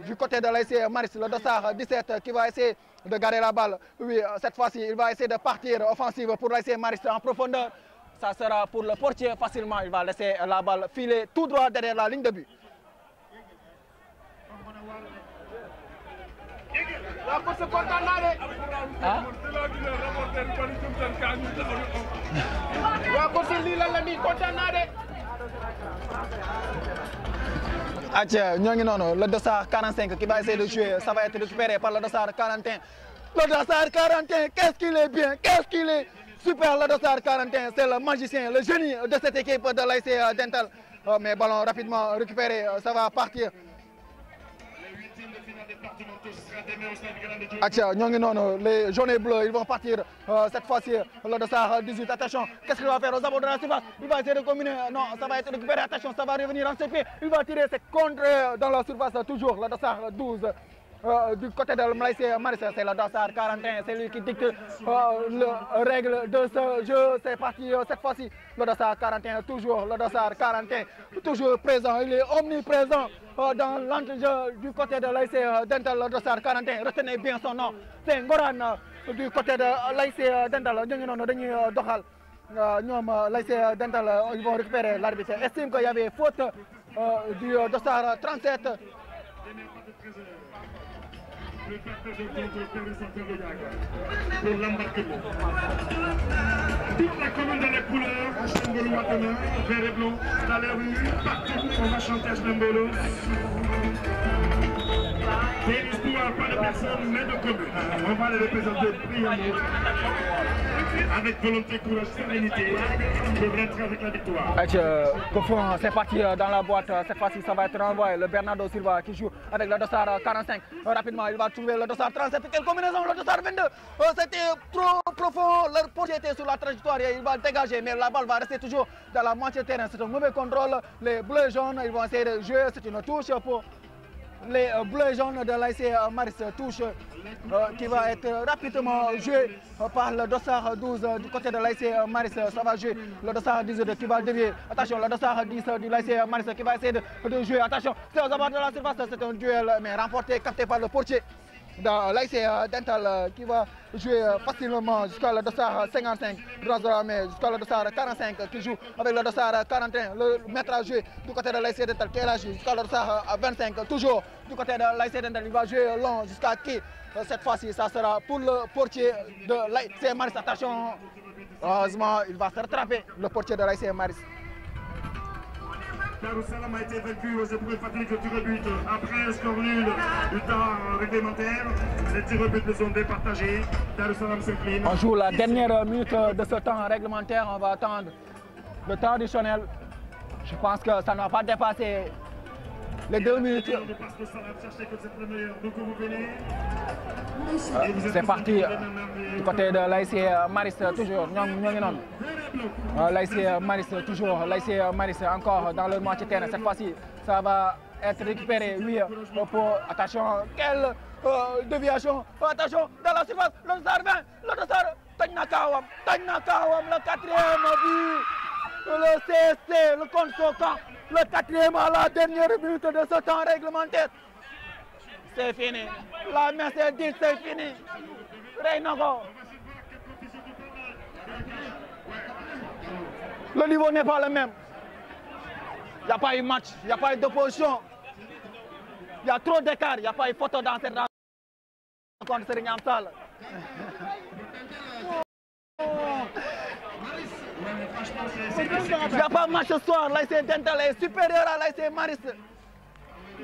S3: du côté de l'ASC Maris, le dossard 17 qui va essayer de garder la balle. Oui, cette fois-ci, il va essayer de partir offensive pour l'ASC Maris en profondeur. Ça sera pour le portier facilement. Il va laisser la balle filer tout droit derrière la ligne de but. Le dossard 45 qui va essayer de jouer, ça va être récupéré par le dossard 41. Le dossard 41, qu'est-ce qu'il est bien, qu'est-ce qu'il est super, le dossard 41, c'est le magicien, le génie de cette équipe de l'ASC Dental. Mais ballon rapidement récupéré, ça va partir. Les jaunes et bleus, ils vont partir cette fois-ci, le dossard 18, attention, qu'est-ce qu'il va faire aux abords de la surface? Il va essayer de combiner, non, ça va être récupéré, attention, ça va revenir en ses pieds, il va tirer, c'est contre dans la surface toujours, le dossard 12. Du côté de l'ASC Maris, c'est le dossard 41, c'est lui qui dicte les règles de ce jeu. C'est parti cette fois-ci, le dossard 41, toujours le dossard 41, toujours présent, il est omniprésent dans l'entrejeu du côté de l'ASC Dental, le dossard 41, retenez bien son nom, c'est Ngoran du côté de l'ASC Dental. L'ASC Dental, ils vont récupérer, l'arbitre estime qu'il y avait faute du dossard 37.
S4: Le facteur de contrôle pour l'embarquement. Toute la commune dans les couleurs, Chembolo maintenant, vert et blanc, dans les rues, partout, on va chanter Chembolo. C'est une histoire, pas de personne, mais de commune. On va les représenter brillamment, avec volonté, courage, sérénité, pour rentrer avec la victoire.
S3: C'est parti dans la boîte, cette fois-ci ça va être renvoyé. Le Bernardo Silva qui joue avec le dossard 45. Rapidement, il va trouver le dossard 37. Quelle combinaison, le dossard 22. C'était trop profond, leur portier était sur la trajectoire et il va dégager, mais la balle va rester toujours dans la moitié terrain. C'est un mauvais contrôle. Les bleus et jaunes, ils vont essayer de jouer, c'est une touche pour les bleus jaunes de l'ASC Maris. Touche qui va être rapidement joué par le dossard 12 du côté de l'ASC Maris. Ça va jouer le dossard 18 qui va dévier. Attention, le dossard 10 du l'ASC Maris qui va essayer de jouer. Attention, c'est aux abords de la surface. C'est un duel mais remporté, capté par le portier dans l'ASC Dental qui va jouer facilement jusqu'à le dossard 55 droit de la main, jusqu'à le dossard 45 qui joue avec le dossard 41. Le maître à jouer du côté de l'ASC Dental qui est là jusqu'à le dossard 25. Toujours du côté de l'ASC Dental, il va jouer long jusqu'à qui cette fois-ci, ça sera pour le portier de l'ASC Maris. Attention, heureusement, il va se rattraper, le portier de l'ASC Maris.
S4: Darussalam a été vaincu aux épreuves fatigues de tir au but. Après un score nul du temps réglementaire, les tirs au but ne sont départagés. Darussalam s'incline.
S3: On joue la dernière minute de ce temps réglementaire. On va attendre le temps additionnel. Je pense que ça ne va pas dépasser les 2 minutes. C'est parti du côté de l'ASC Maris toujours. L'ASC Maris toujours. L'ASC Maris encore dans le moitié terrain. Cette fois-ci, ça va être récupéré. Oui, pour attention, quelle déviation. Attention, dans la surface, le dossard 20, le dossard Tagnakawam, le 4e but. Le CSC, le compte son camp, le 4e à la dernière minute de ce temps réglementaire. C'est fini. La messe est dite, c'est fini. Reinago. Le niveau n'est pas le même. Il n'y a pas eu match, il n'y a pas eu d'opposition. Il y a trop d'écart, il n'y a pas eu photo dans cette rencontre de Serigne Amsal. Il n'y a pas de match ce soir. L'ASC Dental est supérieur à l'ASC Maris.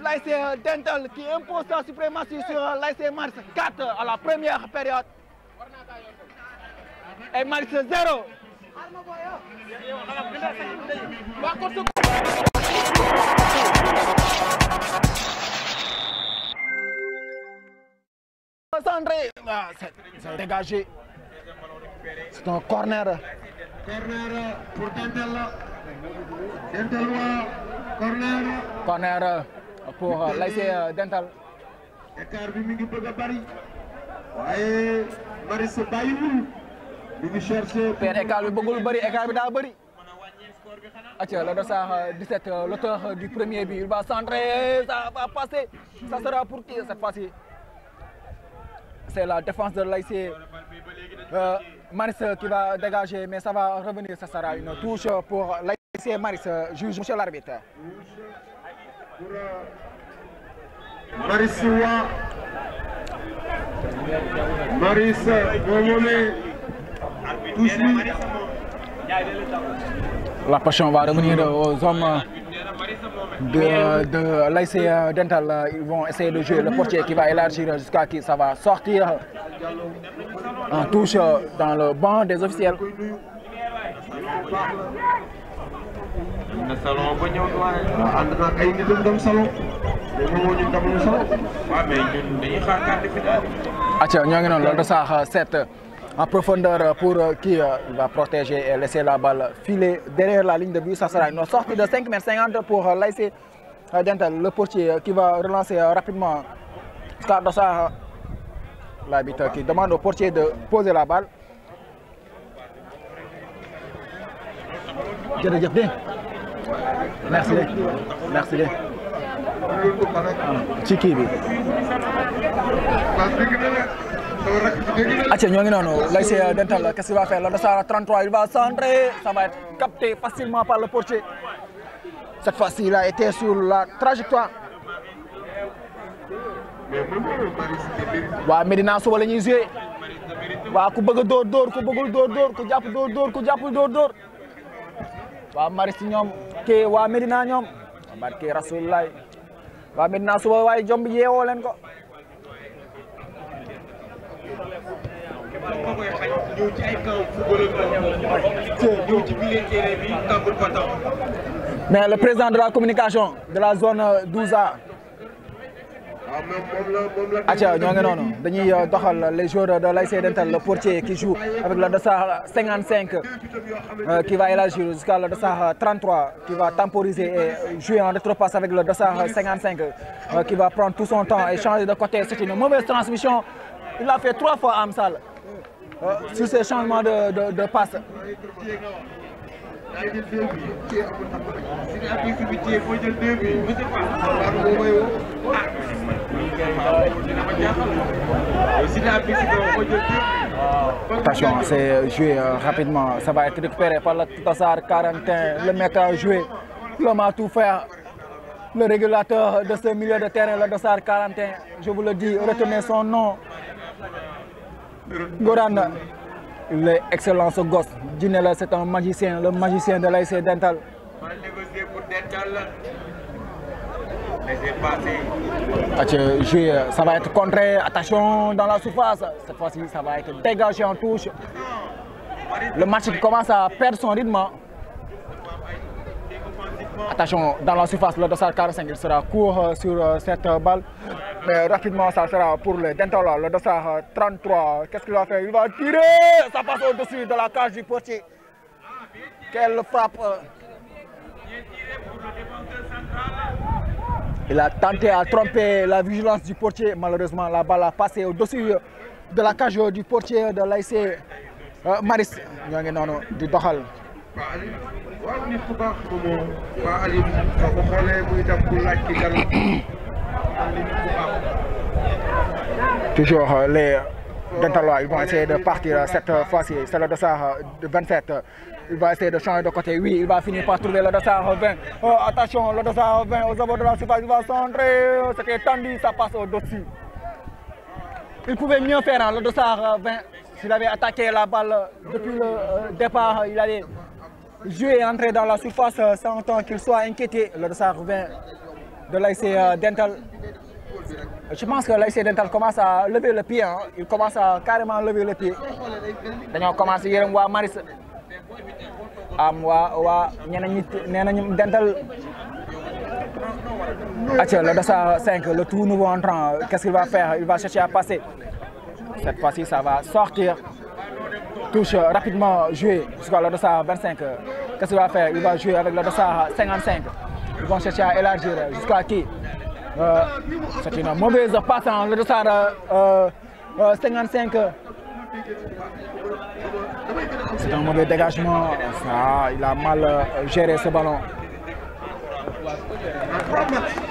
S3: L'ASC Dental qui impose sa suprématie sur l'ASC Maris 4 à la première période. Et Maris 0. Sandré, c'est dégagé. C'est un corner.
S2: Corner pour Dental. Dentalois, corner.
S3: Corner pour l'ASC Dental.
S2: Écart bi mi ngi bëgg a bari. waaye Maris bàyyiwul. mi ngi cherché.
S3: Père écart bi bëggul bëri, écart bi daa bëri. Attention, le dossard 17, l'auteur du premier but, il va centrer, ça va passer. Ça sera pour qui cette fois-ci? C'est la défense de l'ASC Maris qui va dégager, mais ça va revenir. Ça sera une touche pour l'ASC Maris. Juge monsieur l'arbitre.
S2: Maris waa Maris moomole touche bi.
S3: La passion va revenir aux hommes de l'ASC Dental. Ils vont essayer de jouer le portier qui va élargir jusqu'à qui ça va sortir en touche dans le banc des officiels. Le dossard 7 en profondeur pour qui va protéger et laisser la balle filer derrière la ligne de but. Ça sera une sortie de 5,50 m pour l'ASC Dental. Le portier qui va relancer rapidement Dossard. L'arbitre qui demande au portier de poser la balle. Merci. Merci. Chiki bi. Attention, l'ASC Dental, qu'est-ce qu'il va faire? Le dossard 33, il va centrer, ça va être capté facilement par le portier. Cette fois-ci, il a été sur la trajectoire. Wa Medina suba la ñuy joué wa ku bëgg door door ku bëggul door door ku jàpp door door ku jàppul door door wa Maris ñoom ke wa Medina ñoom barke Rasulullah wa Medina suba waaye jomb yeewoo leen ko. Mais le président de la communication de la zone 12A Acha ñoo ngi noonu dañuy doxal les joueurs de l'ASC Dental, le portier qui joue avec le dossard 55 qui va élargir jusqu'à le dossard 33 qui va temporiser et jouer en rétropasse avec le dossard 55 qui va prendre tout son temps et changer de côté. C'est une mauvaise transmission. Il l'a fait 3 fois Amsal sur ces changements de passe. Attention, c'est joué rapidement. Ça va être récupéré par le dossard 41. Le maître a joué. L'homme a tout fait. Le régulateur de ce milieu de terrain, le dossard 41. Je vous le dis, retenez son nom. Goran. Il est excellent ce gosse. Djinela, c'est un magicien, le magicien de l'ASC Dental. Ça va être contré. Attention dans la surface. Cette fois-ci, ça va être dégagé en touche. Le match qui commence à perdre son rythme. Attention dans la surface, le dossard 45, il sera court sur cette balle. Mais rapidement, ça sera pour le Dental, le dossard 33. Qu'est-ce qu'il va faire? Il va tirer. Ça passe au-dessus de la cage du portier. Quelle frappe! Il a tenté à tromper la vigilance du portier. Malheureusement, la balle a passé au-dessus de la cage du portier de l'ASC Maris. Ñoo ngi noonu di doxal. Toujours les Dentalois, ils vont essayer de partir cette fois-ci. C'est le dossard de 27. Il va essayer de changer de côté. Oui, il va finir par trouver le dossard 20. Oh, attention, le dossard 20 aux abords de la surface. Il va centrer. C'était tendu, ça passe au-dessus. Il pouvait mieux faire, hein, le dossard 20. S'il avait attaqué la balle depuis le départ, il allait jouer et entrer dans la surface sans autant qu'il soit inquiété. Le dossard 20 de l'ASC Dental. Je pense que l'ASC Dental commence à lever le pied. Hein. Il commence à carrément lever le pied. Dañoo commencé yërëm waa Maris am waa ñeneen Dental. Le dossard 5, le tout nouveau entrant, qu'est-ce qu'il va faire? Il va chercher à passer. Cette fois-ci, ça va sortir. Touche rapidement, jouer jusqu'à le dossard 25. Qu'est-ce qu'il va faire? Il va jouer avec le dossard 55. Ils vont chercher à élargir jusqu'à qui? C'est une mauvaise passe, hein, le dossard 55. C'est un mauvais dégagement. Ça, il a mal géré ce ballon.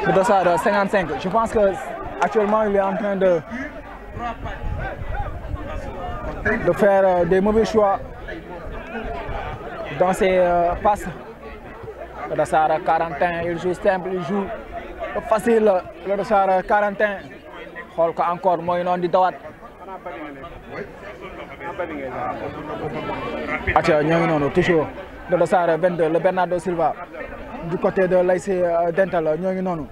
S3: Le dossard 55. Je pense qu'actuellement, il est en train de faire des mauvais choix dans ses passes. Le dossard 41, il joue simple, il joue facile. Le dossard 41. Xool ko encore mooy noonu di dawaat. Ñoo ngi noonu toujours le dossard 22, le Bernardo Silva du côté de l'ASC Dental. Ñoo ngi noonu.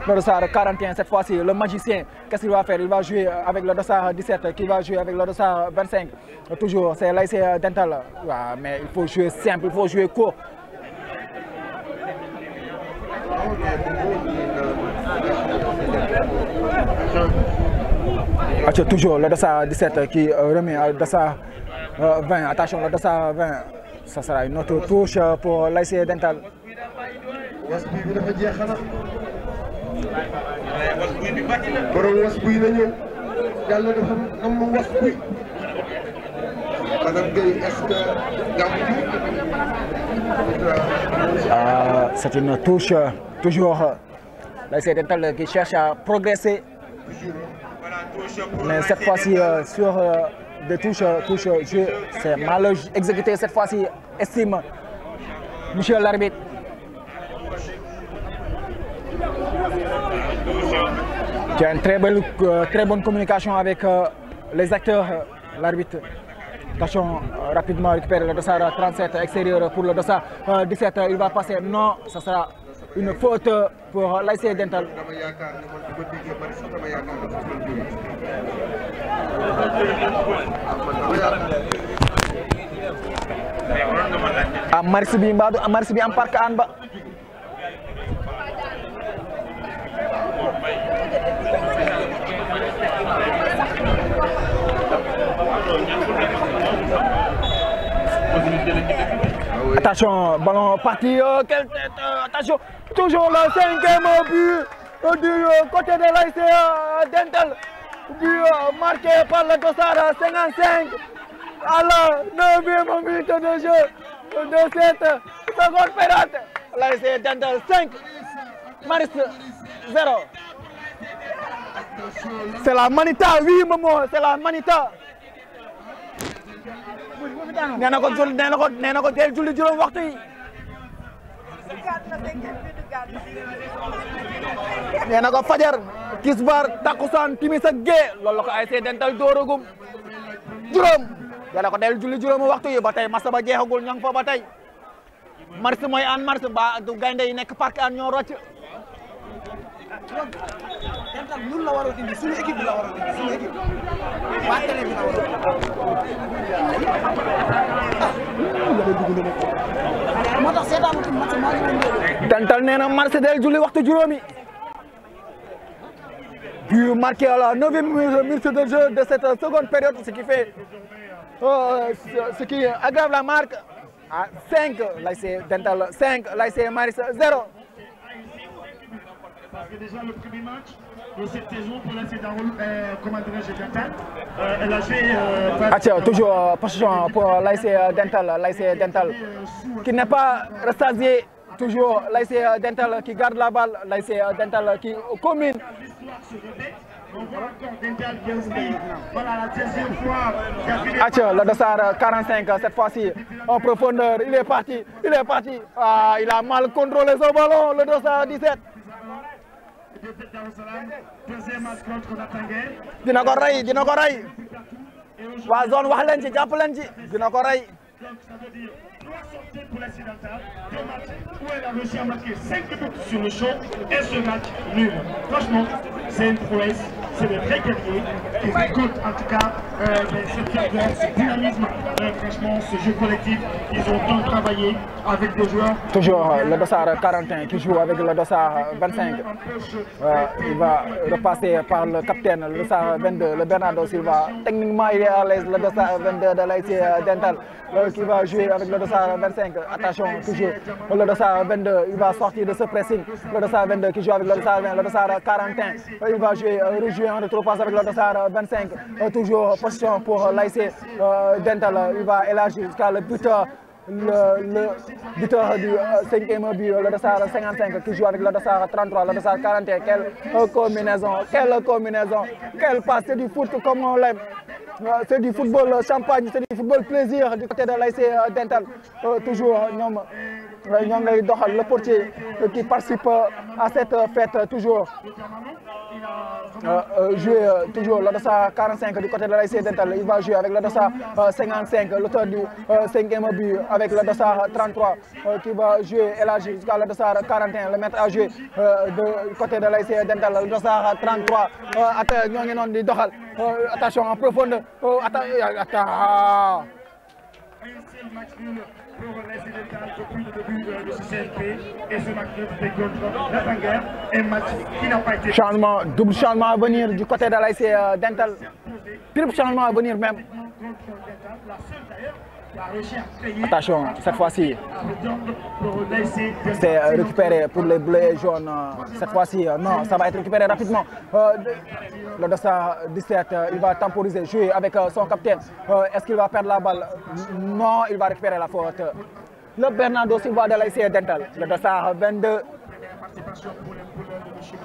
S3: Le dossard 41 cette fois-ci, le magicien, qu'est-ce qu'il va faire? Il va jouer avec le dossard 17 qui va jouer avec le dossard 25. Toujours, c'est l'ASC Dental. Ouais, mais il faut jouer simple, il faut jouer court. Toujours le dossard 17 qui remet le dossard 20. Attention, le dossard 20, ça sera une autre touche pour l'ASC Dental. C'est une touche, toujours l'ASC Dental qui cherche à progresser. Mais cette fois-ci, sur des touches, c'est mal exécuté cette fois-ci, estime monsieur l'arbitre. Il y a une très bonne communication avec les acteurs, l'arbitre. Attention, rapidement récupérer le dossard 37 extérieur pour le dossard 17. Il va passer. Non, ça sera une faute pour l'ASC Dental. Marsibi Mbadou, Marsibi en parc Anba. Attention, ballon parti, quelle tête, attention, toujours le 5e but du côté de l'ASC Dental, but marqué par le dossard 55 à la 9e minute de jeu de cette seconde période. L'ASC Dental 5, Maris 0. C'est la Manita, oui Momo, c'est la Manita. nee na ko teel julli juróom waxtu yi nee na ko fajar tisbaar takkusaan timis ak gee loolu la ko ASC Dental dooragum juróom nee na ko teel julli juróom waxtu yi ba tey masa ba jeexagul ña ngi fa ba tey mars mooy an mars ba du gaynde yi nekk parc an ñoo rocc
S5: Dental ñun la war a indi suñu équipe bi la war a indi suñu équipe waa télé bi la war a moo tax seetaanu match maa ngi leen
S3: Dental nee na mars del julli waxtu juróomi but marqué à la 9e minute de jeu de cette seconde période, ce qui fait ce qui aggrave la marque à 5, l'ASC Dental 5, l'ASC Maris 0.
S4: Parce que déjà le premier match de cette saison pour l'ASC Darol, comment dirais-je, Dental, elle a fait...
S3: toujours position pour l'ASC Dental, qui n'est pas rassasié, toujours l'ASC Dental qui garde la balle, l'ASC Dental qui commune.
S4: On voit encore Dental qui inscrit, voilà la deuxième fois.
S3: Le dossard 45 cette fois-ci en profondeur, il est parti, ah, il a mal contrôlé son ballon, le dossard 17.
S4: Deuxième match contre Natanguer.
S3: dina ko rey waa zone wax leen ci jàpp leen ci dina ko rey.
S4: Donc ça veut dire 3 sorties pour l'ASC Dental, 2 matchs où elle a réussi à marquer 5 buts sur le show et ce match nul. Franchement, c'est une prouesse, c'est des vrais guerriers qui récoltent en tout cas cette ferveur, ce dynamisme. Franchement, ce jeu collectif, ils ont tant travaillé avec des joueurs.
S3: Toujours le dossard 41 qui joue avec le dossard 25. Il va repasser par le capitaine, le dossard 22, le Bernardo Silva. Techniquement, il est à l'aise, le dossard 22 de l'ASC Dental qui va jouer avec le dossard 25. Attention, toujours le dossard 22, il va sortir de ce pressing. Le dossard 22 qui joue avec le dossard 20, le dossard 41. Il va rejouer en retropasse avec le dossard 25. Toujours position pour l'ASC Dental. Il va élargir jusqu'à le buteur. Le buteur du 5e but, le dossard 55 qui joue avec le dossard 33, le dossard 41. Quelle combinaison, quelle passe, c'est du foot comme on l'aime. C'est du football champagne, c'est du football plaisir du côté de l'ASC Dental. Toujours le portier qui participe à cette fête, toujours jouer toujours le dossard 45 du côté de l'ASC Dental. Il va jouer avec le dossard 55, l'auteur du 5e but avec le dossard 33 qui va jouer élargi jusqu'à le dossard 41, le mettre à jouer du côté de l'ASC Dental, le dossard 33. Attention en profondeur.
S4: Match nul pour l'ASC Dental depuis le début de ce CNP et ce match nul contre Natanguer, un match qui n'a pas été...
S3: Double changement à venir du côté de l'ASC Dental. Triple changement à venir même. Attention, cette fois-ci, c'est récupéré pour les bleus et jaunes. Cette fois-ci, non, ça va être récupéré rapidement. Le dossard 17, il va temporiser, jouer avec son capitaine. Est-ce qu'il va perdre la balle? Non, il va récupérer la faute. Le Bernardo Silva de l'ASC Dental. Le dossard 22.
S4: Participation pour les pouleurs de M. Moussa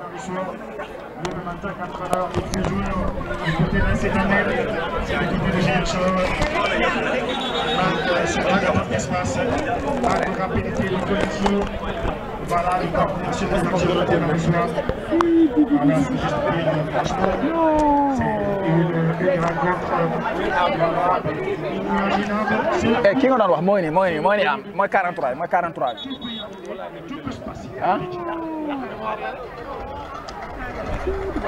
S4: dans le soir. Le matin, 4 heures, il fait jouer du côté de l'ASC Dental. C'est l'équipe de GHO. C'est là qu'il y a de l'espace. Avec rapidité de collection. Voilà, il va commencer les activités dans le soir. Voilà, c'est juste franchement, c'est une rencontre inimaginable.
S3: Qui on a droit? Moi, 43, moi 43. Hein?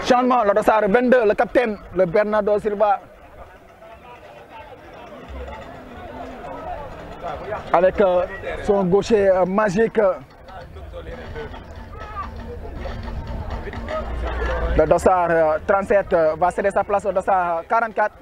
S3: Changement, le dossard 22, le capitaine, le Bernardo Silva. Avec son gaucher magique. Le dossard 37 va céder sa place au dossard 44.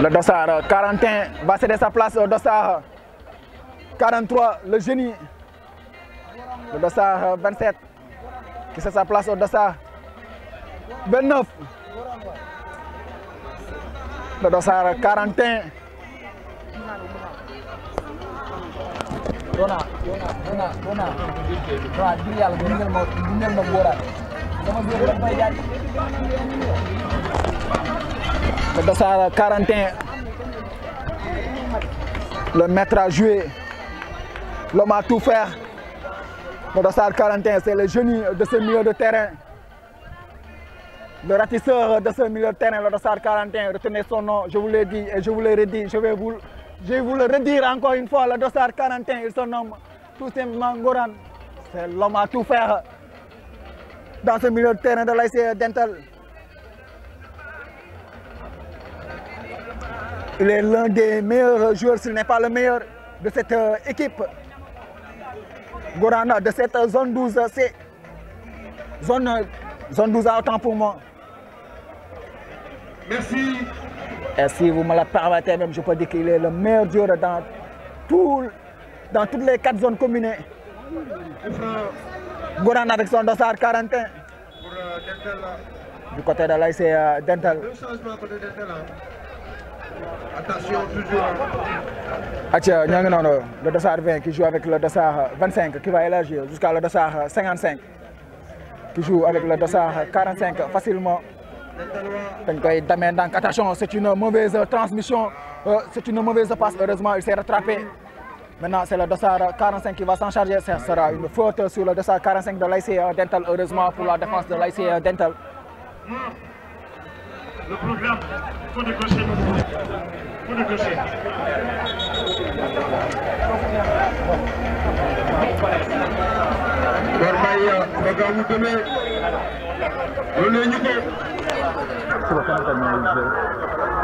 S3: Le dossard 41 va céder sa place au dossard 43, le génie. Le dossard 27 qui cède sa place au dossard 29. Le dossard 41. Le dossard 41. Le maître a joué. L'homme a tout fait. Le dossard 41, c'est le génie de ce milieu de terrain. Le ratisseur de ce milieu de terrain, le dossard 41, retenez son nom, je vous l'ai dit et je vous l'ai redit, je vais vous le redire encore une fois, le dossard 41, il se nomme tout simplement Goran. C'est l'homme à tout faire dans ce milieu de terrain de l'ASC Dental. Il est l'un des meilleurs joueurs, s'il n'est pas le meilleur de cette équipe. Goran de cette zone 12C. Zone 12A autant pour moi.
S2: Merci.
S3: Et si vous me le permettez, même je peux dire qu'il est le meilleur joueur dans toutes les 4 zones combinées. Goran avec son dossard 41. Du côté de l'ASC Dental.
S2: Attention, toujours.
S3: Le dossard 20 qui joue avec le dossard 25 qui va élargir jusqu'à le dossard 55 qui joue avec le dossard 45 facilement. Attention, c'est une mauvaise transmission, c'est une mauvaise passe. Heureusement, il s'est rattrapé. Maintenant, c'est le dossard 45 qui va s'en charger. Ce sera une faute sur le dossard 45 de l'ASC Dental. Heureusement pour la défense de l'ASC Dental.
S4: Le programme, faut décocher. Faut décocher.
S2: Programme demain.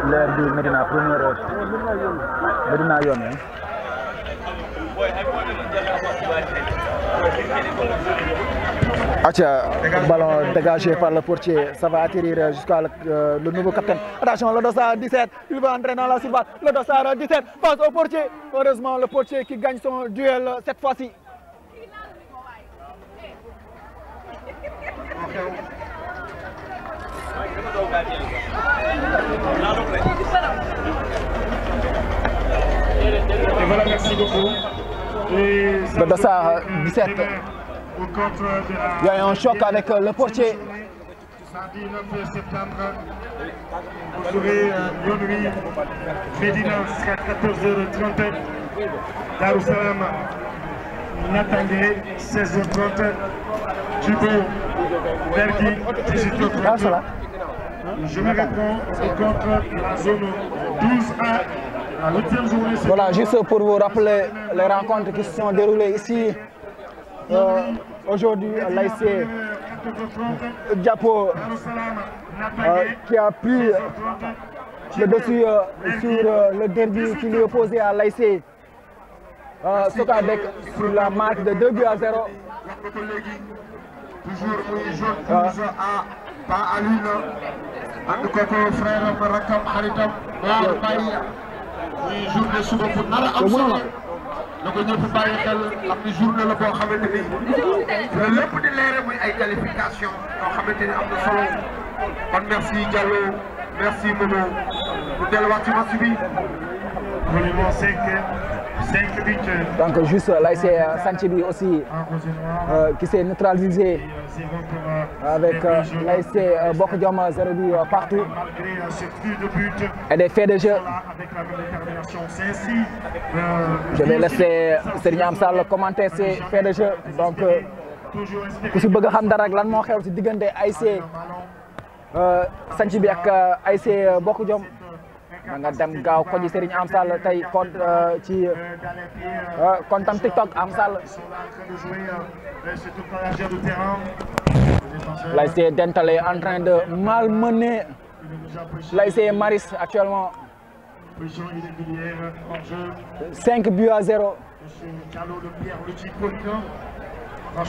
S3: L'air du Medina, première heure. Medina Yon. Ballon dégagé par le portier, ça va atterrir jusqu'à le nouveau capitaine. Attention, le dossard 17, il va entrer dans la surface. Le dossard 17 passe au portier. Heureusement, le portier qui gagne son duel cette fois-ci.
S4: Et voilà, merci beaucoup.
S3: Le dossard 17. Il y a eu un choc avec le portier.
S4: Samedi 9 septembre, vous serez Lyon-Nuit, Médina jusqu'à 14h30, Darussalam, Natangé, 16h30, Djibo, Bergui, 18h30. Je me réponds contre la zone 12A, la 8e journée.
S3: Voilà, juste pour vous rappeler les rencontres qui se sont déroulées ici. Aujourd'hui, l'ASC Diapo qui a pris le dessus sur le derby qui lui opposait à l'ASC Sokabek sur la marque de 2 buts à 0.
S2: Toujours muy jaune 12A, pas à l'une. En tout cas, frère Rakam Haritam, Mar Baye, muy journée suba bu nar a am solo. Na ko ñëpp bàyyi xel am ni journée la boo xamante ni lépp di leere muy ay qualification yoo xamante ni am na solo kon merci Diallo merci Momo bu delluwaat ci match bi.
S4: Volume 5 buts.
S3: Donc juste l'ASC Sanchibi aussi qui s'est neutralisé avec l'ASC Bokodiom 0 but partout. Et des faits de jeu. Je vais laisser Serigne Amsal commenter ces faits de jeu. Donc ku si bëgg a xam dara lan moo xew si diggante ASC Sanchibi ak ASC Bokodiom nga dem gaaw ko ji Serigne Am Sall tey compte ci comptam TikTok Am Sall. L'ASC Dental est en train de malmener l'ASC Maris actuellement. 5 buts à 0.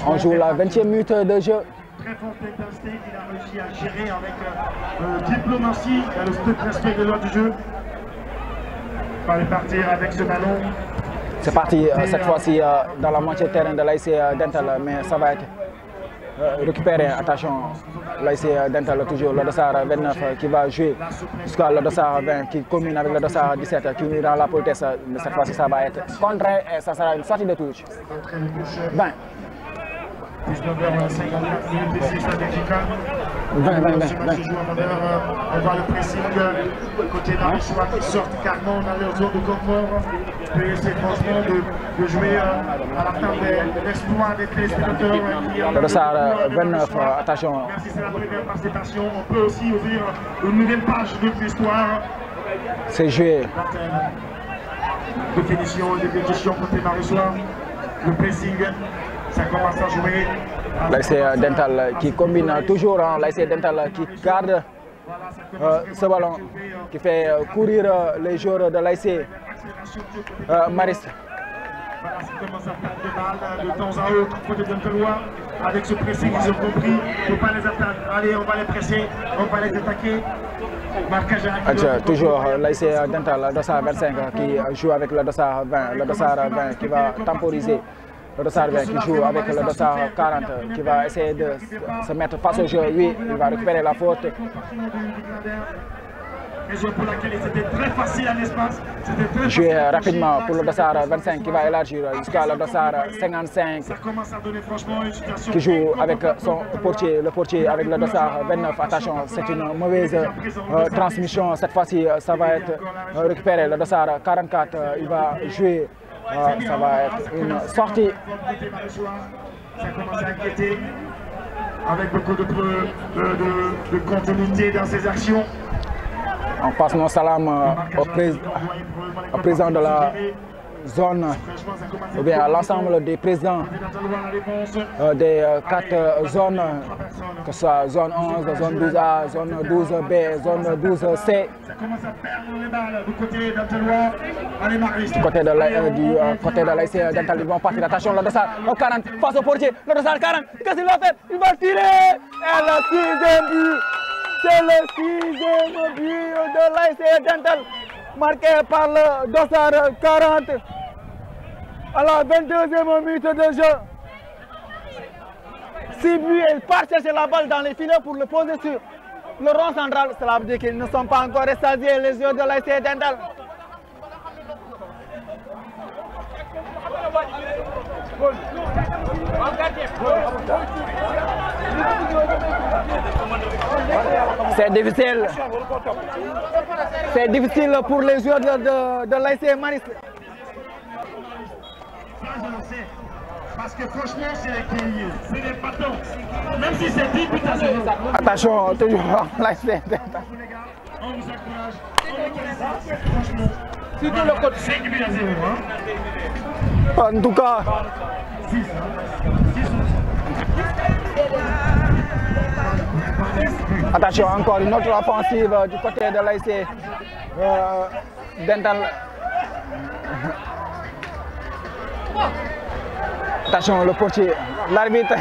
S3: On joue la 20e minute de jeu.
S4: Très forte intensité qu'il a réussi à gérer avec diplomatie et le strict respect de l'ordre du jeu. Il fallait partir avec ce ballon.
S3: C'est parti cette fois-ci dans la moitié de terrain de l'ASC Dental, mais ça va être récupéré. Attention, l'ASC Dental toujours le dossard 29 qui va jouer jusqu'à le dossard 20 qui combine avec le dossard 17 qui est dans la politesse. Mais cette fois-ci ça va être contré et ça sera une sortie de touche. 20.
S4: 19h54 ici, ça Belgique.
S3: 20.
S4: On voit le pressing côté Marissois qui sortent carrément dans leur zone de confort. Et c'est franchement de jouer à la fin de l'exploit des téléspectateurs.
S3: Le dossard 29, attention.
S4: Même si c'est la première participation, on peut aussi ouvrir une nouvelle page de l'histoire.
S3: C'est joué.
S4: De finition et de répétition côté Marissois. Le pressing. Ça commence à jouer.
S3: L'ASC Dental qui combine toujours, l'ASC Dental qui garde ce ballon, qui fait courir les joueurs de l'ASC Maris.
S4: Voilà, ça commence à faire des balles de temps à autre côté Dentalois. Avec ce pressing, ils ont compris, il ne faut pas les attaquer. Allez, on va les presser, on va les attaquer.
S3: Toujours l'ASC Dental, le dossard 25 qui joue avec le dossard 20, le dossard 20 qui va temporiser. Le dossard 20 qui joue avec le dossard 40 qui va essayer de se mettre face au jeu. Oui, il va récupérer la faute. Jouer rapidement pour le dossard 25 qui va élargir jusqu'à le dossard 55 qui joue avec son portier, le portier avec le dossard 29. Attention, c'est une mauvaise transmission. Cette fois-ci, ça va être récupéré. Le dossard 44, il va jouer. Ça va être une sortie.
S4: Ça commence à inquiéter avec beaucoup de continuité dans ses actions.
S3: On passe nos salams au président de la zone, ou bien à l'ensemble des présidents des 4 zones, que ce soit zone 11, zone 12A, zone 12B, zone 12C. Du côté de l'ASC Dental, ils vont partir. Attention, le dossard 40 face au portier. Le dossard 40, qu'est-ce qu'il va faire? Il va tirer! Et le 6e but! C'est le 6e but de l'ASC Dental, marqué par le dossard 40 à la 22e minute de jeu. 6 buts, il part chercher la balle dans les filets pour le poser sur le rond central. Cela veut dire qu'ils ne sont pas encore rassasiés, les joueurs de l'ASC Dental. C'est difficile. C'est difficile pour les joueurs de l'ASC Maris.
S4: Ça, je le sais. Parce que franchement, c'est des bâtons. Même si c'est 10 buts à 0.
S3: Attention, toujours l'ASC Dental.
S4: On vous encourage. Franchement, surtout le code 5 buts à 0.
S3: En tout cas,
S4: 6.
S3: attention, encore une autre offensive du côté de l'ASC Dental. Attention, le portier, l'arbitre.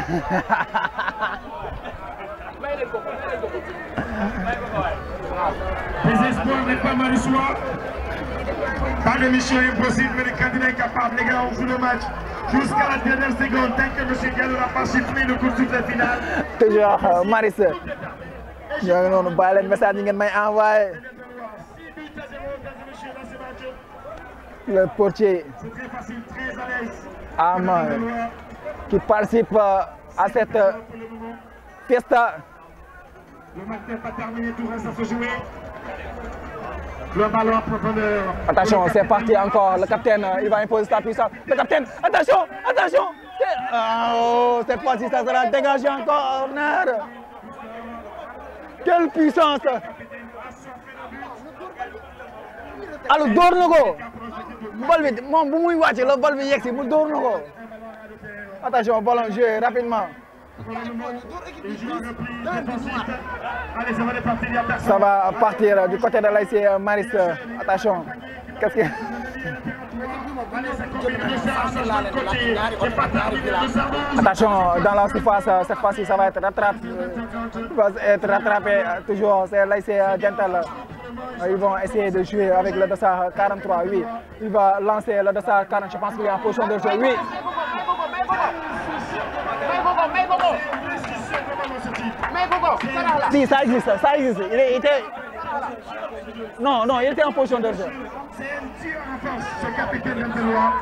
S4: Désespoir n'est pas marissois. Pas de mission impossible, mais le candidat est capable. Les gars, on joue le match jusqu'à la dernière seconde. Tant que M. Gallo n'a pas sifflé le coup de sifflet final.
S3: Toujours Maris. ñoo ngi noonu bàyyi leen message yi ngeen may envoyé. Le portier Ama qui participe à cette fiesta.
S4: Le match n'est pas terminé, tout reste à se jouer. Le ballon en profondeur.
S3: Attention, c'est parti encore. Le capitaine, il va imposer sa puissance. Le capitaine, attention, attention. Oh, cette fois-ci, ça sera dégagé en corner. Quelle puissance! Alou door na ko bal bi moom bu muy wàcc la bal bi yegg si mu door na ko attention ballon joué rapidement. Ça va partir du côté de l'ASC Mariste. Attention. Qu'est-ce que... Attention, dans la surface, cette fois-ci, ça va être rattrapé. Toujours, c'est l'ASC Dental. Ils vont essayer de jouer avec le dossard 43. Oui, il va lancer le dossard 40. Je pense qu'il est en position de jeu. Oui. Si, ça existe, ça existe. Il était... Non, non, il était en position de jeu.
S4: C'est un tir en force, ce capitaine d'Antelois.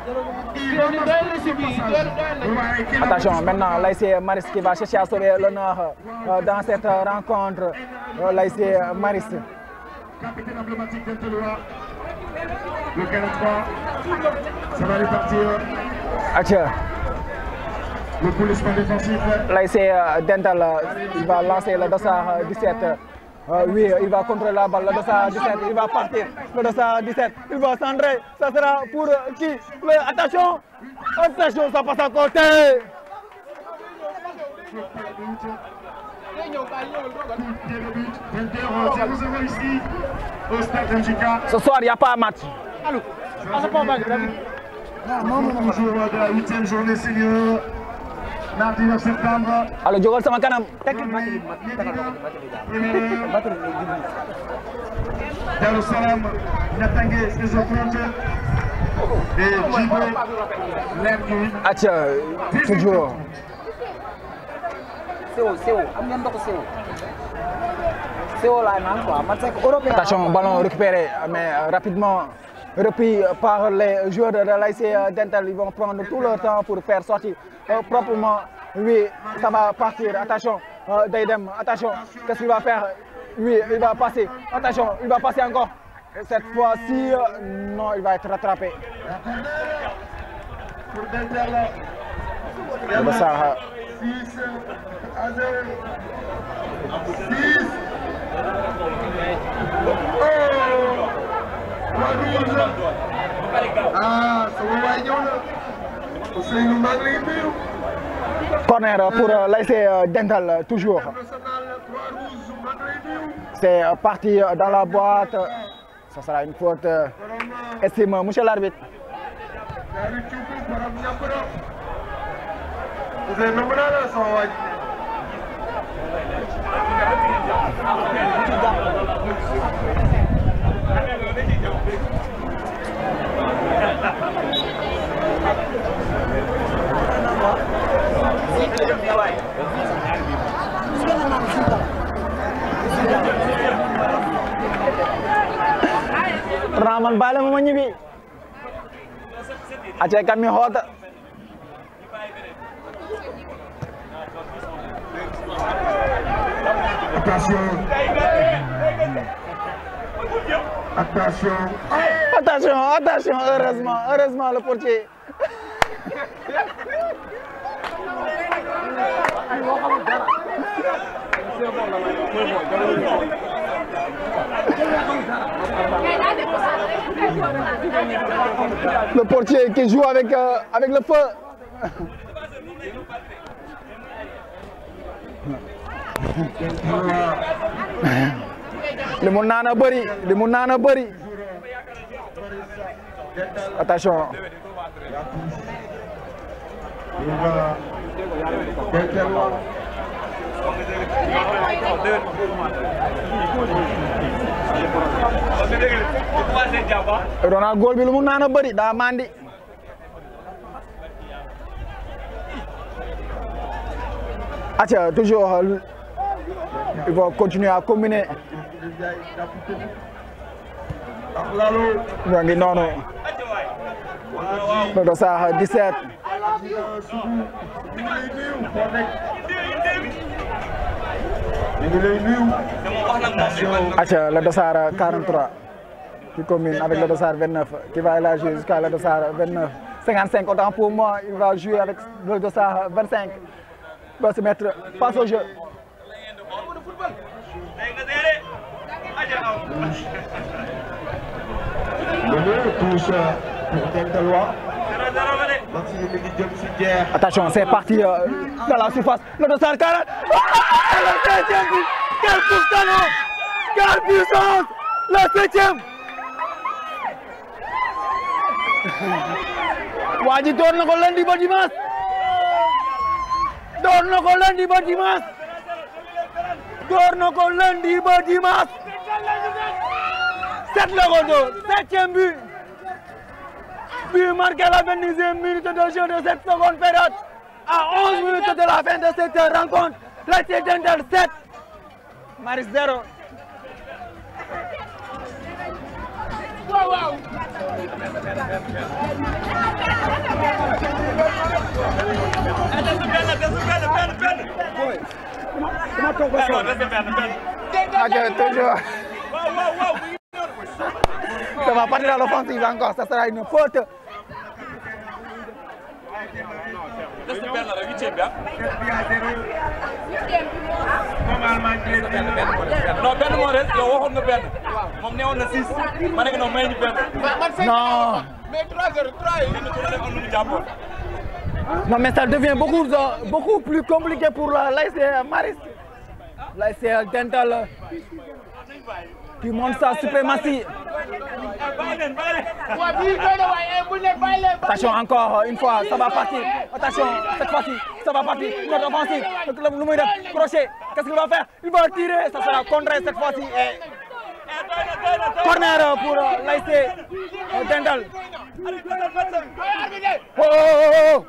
S3: Attention, maintenant, l'ASC Mariste qui va chercher à sauver l'honneur dans cette rencontre. L'ASC Mariste.
S4: Capitaine emblématique d'Antelois. Le 43. Ça va repartir.
S3: Attention.
S4: Le coulissement défensif.
S3: L'ASC Dental, il va lancer le dossard 17. Oui, il va contrôler la balle, le dossard 17, il va partir. Le dossard 17, il va centrer. Ça sera pour qui? Attention! Attention, ça passe à côté! Ce soir, il n'y a pas de match.
S4: Toujours de la 8e journée senior. Mardi 9 septembre.
S3: Alors, Jogol sama kanam.
S4: Darussalam, Natangué, saison 30. Et Djibo, Lergui.
S3: Atia, toujours. Attention, ballon récupéré, mais rapidement repris par les joueurs de l'ASC Dental. Ils vont prendre tout leur temps pour faire sortir proprement. Oui, ça va partir. Attention, Daidem, attention, qu'est-ce qu'il va faire? Oui, il va passer. Attention, il va passer encore. Et cette fois-ci, non, il va être rattrapé.
S4: Pour Dental.
S3: Le Sahara.
S4: 6 à 0. 6. Oh! Ah, sama waay ñëw na. Ousseynou maa ngi lay nuyu.
S3: Corner pour l'ASC Dental, toujours. C'est parti dans la boîte. Ça sera une faute. Estime, monsieur l'arbitre. Raman bala mo ñibi. Acay kan mi xoota.
S4: Attention. Attention.
S3: Attention, attention, heureusement le portier. Le portier qui joue avec le feu. Le Mounana Bari. Attention. Ronald goal bi lu mu naan a bëri daa mandi. Atia toujours il va continuer à combiner. Ñoo ngi noonu. Le dossard 17. Atia le dossard 43 qui combine avec le dossard 29 qui va élargir jusqu'à le dossard 29. 55 autant pour moi, il va jouer avec le dossard 25. Il va se mettre face au jeu.
S2: touche pour Dental-Lois.
S3: Attention, c'est parti dans la surface. Le dossard 40. Oh, le 7e but. Quel coup de talon! Quelle puissance! Le 7e. waa ji door na ko lundi ba dimanche. Door na ko lundi ba dimanche. Door na ko lundi ba dimanche. 7 la ko door. 7e but. But marqué à la 22e minute de jeu de cette seconde période. À 11 minutes de la fin de cette rencontre. L'ASC Dental 7. Maris 0. Wow. Ça va partir dans l'offensive encore, ça sera une faute.
S1: Non, benn moo des yow waxoon nga benn moom newoon na 6 ma ne ko non may ñu benn.
S3: Non.
S5: Mais 3-0.
S3: Non, mais ça devient beaucoup plus compliqué pour l'ASC Maris. L'ASC Dental qui montre sa suprématie. Attention, encore une fois, ça va partir. Attention, cette fois-ci, ça va partir. Notre offensive, le crochet, qu'est-ce qu'il va faire? Il va tirer, ça sera contré cette fois-ci. Corner pour l'ASC Dental. Oh!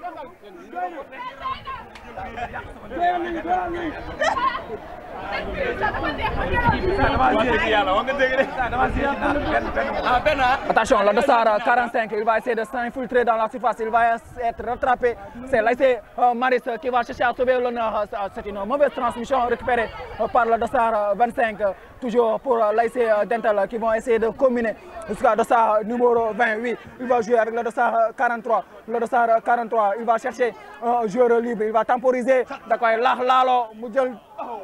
S3: Attention, le dossard 45, il va essayer de s'infiltrer dans la surface, il va être rattrapé. C'est l'ASC Maris qui va chercher à sauver l'honneur. C'est une mauvaise transmission récupérée par le dossard 25, toujours pour l'ASC Dental qui vont essayer de combiner jusqu'à dossard numéro 28. Il va jouer avec le dossard 43. Le dossard 43, il va chercher un joueur libre, il va temporiser. D'accord, Lalo, Moudjel,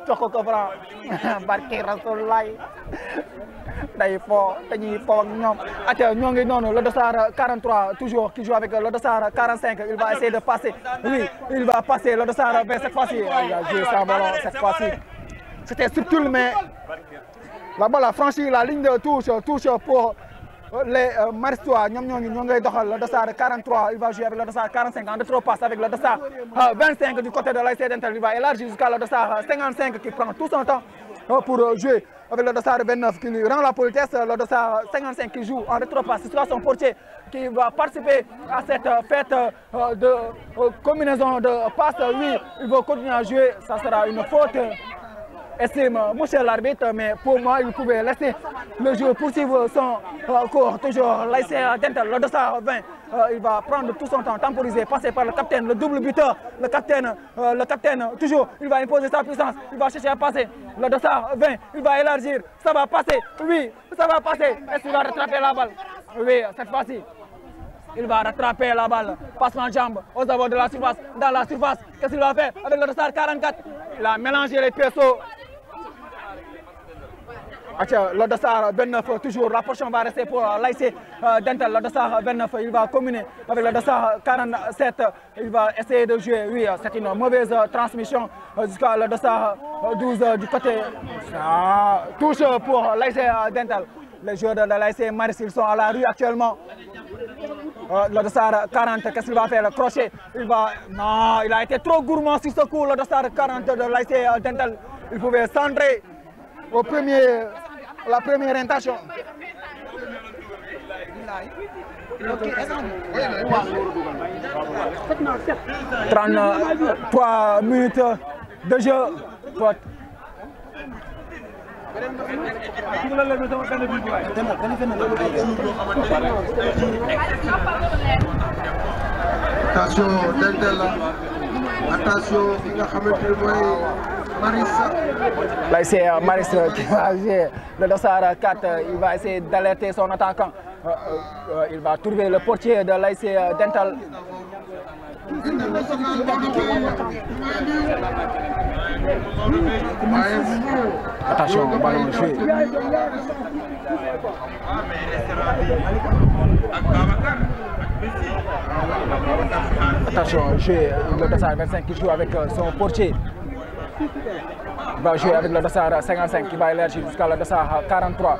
S3: Toko Kovra, Barké Rasoulaye. Le dossard 43, toujours qui joue avec le dossard 45, il va essayer de passer. Oui, il va passer le dossard 20 cette fois-ci. Il a joué sans ballon cette fois-ci. C'était subtil, mais la balle a franchi la ligne de touche pour les Maristois. Le dossard 43, il va jouer avec le dossard 45 en trop passe avec le dossard 25 du côté de l'ASC Dental. Il va élargir jusqu'à le dossard 55 qui prend tout son temps pour jouer avec le dossard 29 qui lui rend la politesse. Le dossard 55 qui joue en rétro-passe. Ce sera son portier qui va participer à cette fête de combinaison de passes. Oui, il va continuer à jouer. Ça sera une faute. Estime, monsieur l'arbitre, mais pour moi, il pouvait laisser le jeu poursuivre son cours. Toujours l'ASC Dental, le dossard 20, il va prendre tout son temps, temporiser, passer par le capitaine, le double buteur, le capitaine, toujours, il va imposer sa puissance, il va chercher à passer. Le dossard 20, il va élargir, ça va passer, oui, ça va passer. Est-ce qu'il va rattraper la balle? Oui, cette fois-ci. Il va rattraper la balle, passement de jambe aux abords de la surface, dans la surface. Qu'est-ce qu'il va faire avec le dossard 44? Il a mélangé les pinceaux. Le dossard 29, toujours la portion va rester pour l'ASC Dental. Le dossard 29, il va combiner avec le dossard 47. Il va essayer de jouer. Oui, c'est une mauvaise transmission jusqu'à le dossard 12 du côté. Touche pour l'ASC Dental. Les joueurs de l'ASC Maris, ils sont à la rue actuellement. Le dossard 40, qu'est-ce qu'il va faire? Le crochet, il va... Non, il a été trop gourmand sur ce coup. Le dossard 40 de l'ASC Dental, il pouvait centrer la première intention. 33 minutes de jeu.
S2: Attention Dental, attention ki nga xamante ne mooy Maris.
S3: L'ASC Maris qui va jouer le dossard 4, il va essayer d'alerter son attaquant. Il va trouver le portier de l'ASC Dental. Attention, ballon joué. Attention, jouer le Dossard 25 qui joue avec son portier. Il va jouer avec le Dossard 55 qui va élargir jusqu'à le Dossard 43.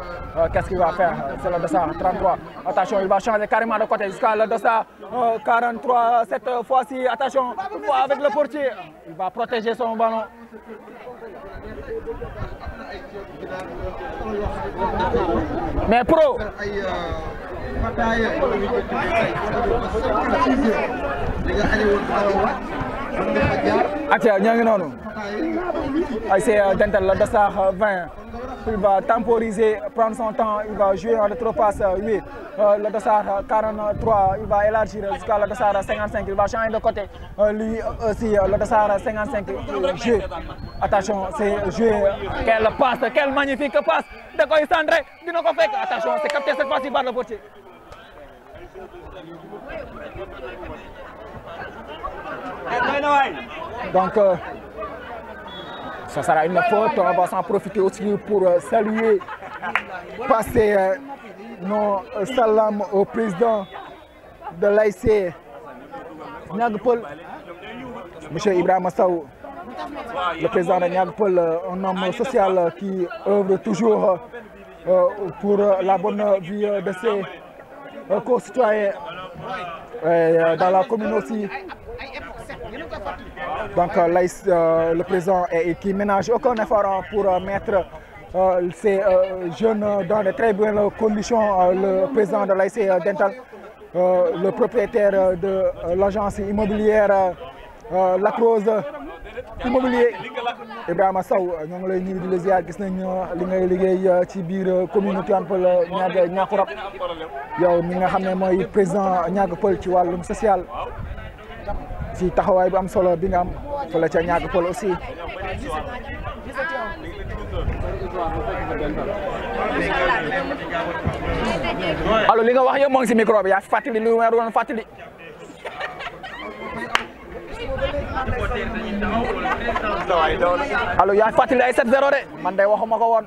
S3: Qu'est-ce qu'il va faire? C'est le Dossard 33. Attention, il va changer carrément de côté jusqu'à le Dossard 43. Cette fois-ci, attention, avec le portier. Il va protéger son ballon. Mais pro. Atia, ñoo ngi noonu. C'est Dental, le Dossard 20. Il va temporiser, prendre son temps. Il va jouer en retropasse 8. Le Dossard 43, il va élargir jusqu'à le Dossard 55. Il va changer de côté. Lui aussi, le Dossard 55, jeu. Attention, c'est jouer. Quelle passe, quelle magnifique passe. De quoi il s'endrait, dina ko fekk. Attention, c'est capté cette fois-ci par le portier. Donc, ça sera une faute. On va s'en profiter aussi pour saluer, passer nos salams au président de l'AIC Niaga Peul, M. Ibrahima Sow, le président de Niaga Peul, un homme social qui œuvre toujours pour la bonne vie de ses concitoyens dans la commune aussi. Donc le président qui ménage aucun effort pour mettre ces jeunes dans de très bonnes conditions. Le président de l'AIC Dental, le propriétaire de l'agence immobilière Lac Rose Immobilier, Ibrahima Sow, ñoo ngi lay nuyu di la ziar. Gis nañ li ngay liggéey ci biir commune Tivaouane Peulh Niaga Rap, yow mi nga xam ne mooy président Niaga Peulh ci wàllum social, ci taxawaay bu am solo bi nga am fële ca Niaga Peulh aussi. alors li nga wax yow moo ngi si micro bi yaa fi fàttali lu ma doon fàttali. alors yaa fi fàttali ay 7-0 de man day waxuma ko woon.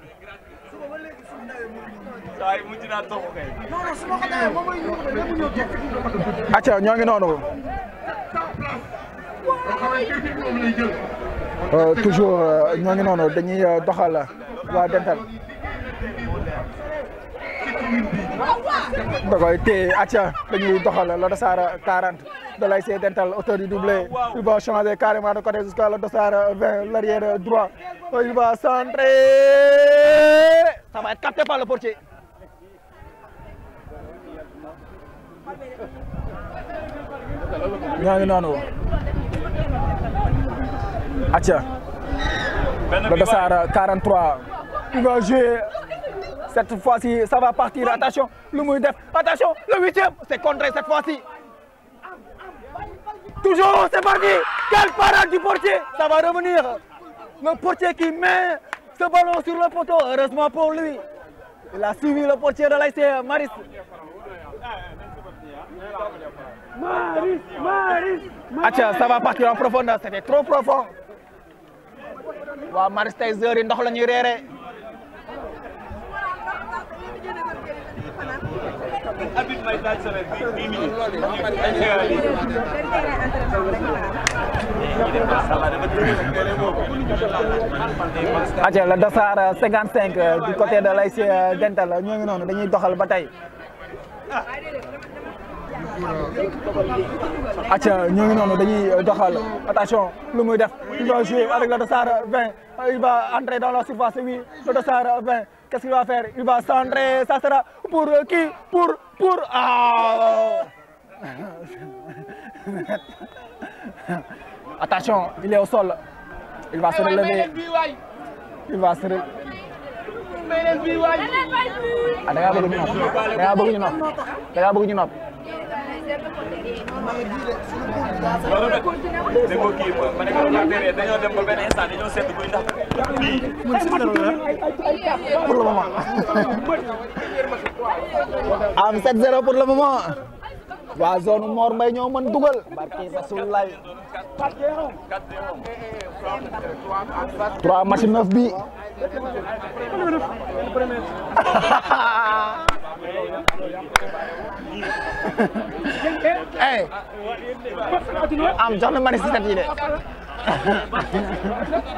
S3: acca ñoo ngi noonu. toujours ñoo ngi noonu dañuy doxal waa Dental. da koy téye acca dañuy doxal le Dossard 40 de l'AIC Dental, auteur du doublé. Il va changer carrément de côté jusqu'à le Dossard 20, l'arrière droit. Il va centrer. Ça va être capté par le portier. ñoo noonu. Atia. Le Dossard 43. Il va jouer. Cette fois-ci, ça va partir. Attention, le Mouidef. Attention, le 8e. C'est contré cette fois-ci. Toujours, c'est parti. Quelle parade du portier. Ça va revenir. Le portier qui met ce ballon sur le poteau. Heureusement pour lui. Il a suivi le portier de l'AIC Maris. Atia, ça va partir en profondeur. C'était trop profond. Waa Maris tey heure yi ndox la ñuy reere. Atia, le Dossard 55 du côté de l'AIC Dental ñoo ngi noonu dañuy doxal ba tey. Atia, ñoo ngi noonu dañuy doxal. Attention, lu muy def. Il va jouer avec le Dossard 20. Il va entrer dans la surface, oui. Le Dossard 20. Qu'est-ce qu'il va faire? Il va centrer. Ça sera pour qui? Pour... Ah! Attention, il est au sol. Il va se relever. Il va se relever. Ah, da ngaa bëgg ñu nopp. Da ngaa bëgg ñu nopp. Da ngaa bëgg ñu nopp. Pour le moment. Am 7-0 pour le moment. Waa zone Mor Mbaye ñoo mën dugal. Barke Rasulullah. 3 match 9 bi. Hey, am jox na ma ne si set yi de.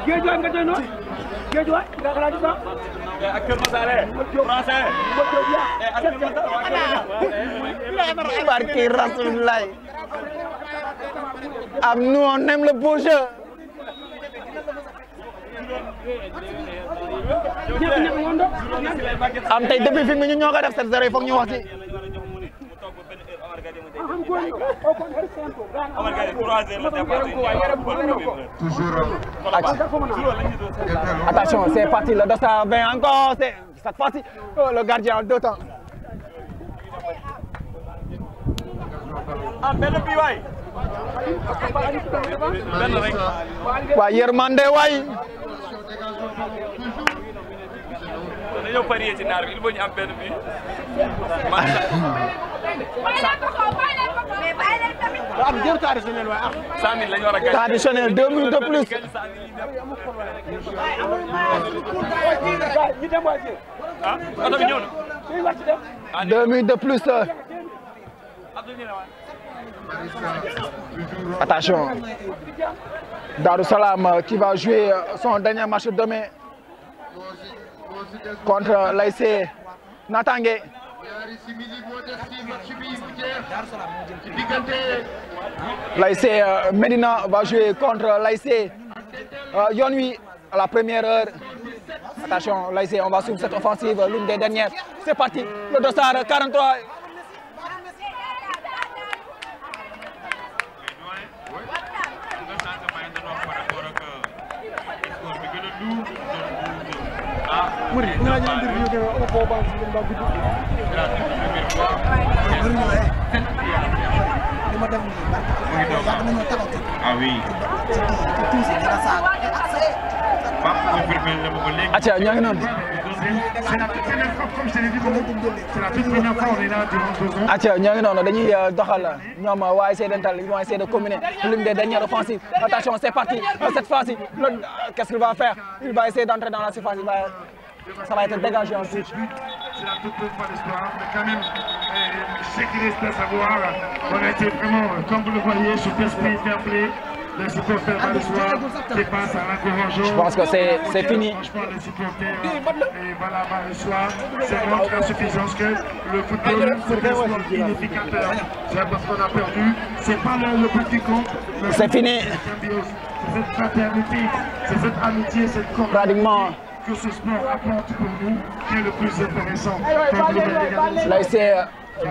S5: Géejuwaay nga jël noonu Géejuwaay nga xalaat sax
S1: ak Kër Masar français
S3: barki Rasulullah. Am nous on aime le beau jeu. Am tey depuis film ñu ñoo ko def 7-0 il faut ñu wax ci. Attention, c'est parti, le Dossard 20 encore, c'est cette fois-ci, le gardien en 2 temps. Waay yërmande waay.
S1: dañoo parier ci naar bi il faut ñu am benn bi. 100 000 la ñu war a gagné.
S3: Traditionnel 2 minutes de plus.
S1: Ah, oto bi ñëw na.
S3: 2 minutes de plus. Attention. Darou Salam qui va jouer son dernier match demain contre l'ASC Natangué. L'ASC Medina va jouer contre l'ASC Yonwi à la première heure. Attention, l'ASC, on va suivre cette offensive, l'une des dernières. C'est parti, le Dossard 43.
S4: Ah oui.
S3: Atia, ñoo ngi noonu. Atia, ñoo ngi noonu dañuy doxal ñoom waa ASC Dental ils vont essayer de combiner l'une des dernières offensives. Attention, c'est parti. Cette fois-ci, qu'est-ce qu'il va faire? Il va essayer d'entrer dans la surface. Ça va être dégagé ensuite.
S4: C'est la toute fois d'espoir, mais quand même, ce qui reste à savoir, on a été vraiment, comme vous le voyez, sur l'esprit fair play. Les supporters marissois qui passent à l'encourageant.
S3: Je pense que c'est fini.
S4: Franchement, les supporters et voilà, marissois, c'est montre insuffisance que le football, c'est un sport inefficace. C'est parce qu'on a perdu. C'est pas le but qui compte.
S3: C'est fini.
S4: C'est cette fraternité, c'est cette amitié, cette compréhension
S3: Pratiquement.
S4: Que ce sport apporte pour nous, qui est le plus intéressant.
S3: L'ASC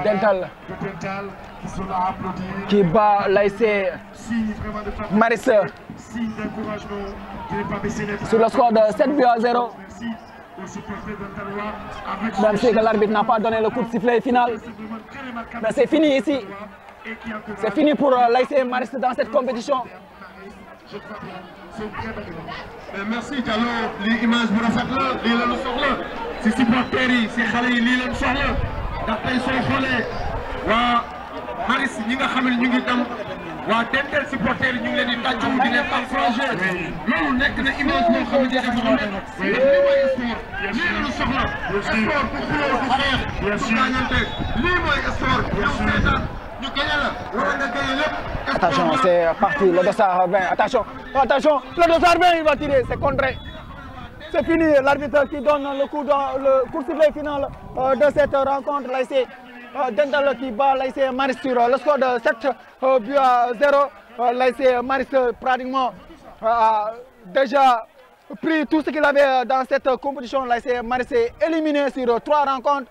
S3: Dental
S4: qui sont là à applaudir.
S3: Qui bat l'ASC Maris sur le score de 7-0. Même si l'arbitre n'a pas donné le coup de sifflet final. Mais c'est fini ici. C'est fini pour l'ASC Maris dans cette compétition.
S2: Merci Diallo lii image bu rafet la lii la ñu soxla si supporters yi si xale yi lii lañ soxla ndax tey soo xoolee waa Maris ñi nga xam ne ñu ngi dem waa Dental supporters yi ñu ngi leen di tàccu di leen encouragé loolu nekk na image boo xam ne dafa am ndax lii mooy sport lii la ñu soxla sport bu xuloo bu xeex bu gaañante lii mooy sport yow seetaan ñu gagné la wala nga gagné lépp.
S3: Attention, c'est parti, le Dossard 20. Attention, attention, le Dossard 20, il va tirer, c'est contré. C'est fini, l'arbitre qui donne le coup de sifflet final de cette rencontre. L'ASC Dental qui bat l'ASC Maris sur le score de 7-0. L'ASC Maris pratiquement a déjà pris tout ce qu'il avait dans cette compétition. L'ASC Maris est éliminé sur 3 rencontres.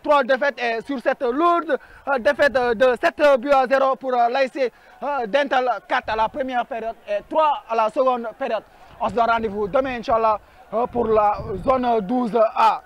S3: 3 défaites et sur cette lourde défaite de 7-0 pour l'ASC Dental, 4 à la première période et 3 à la seconde période. On se donne rendez-vous demain, Inch'Allah, pour la zone 12A.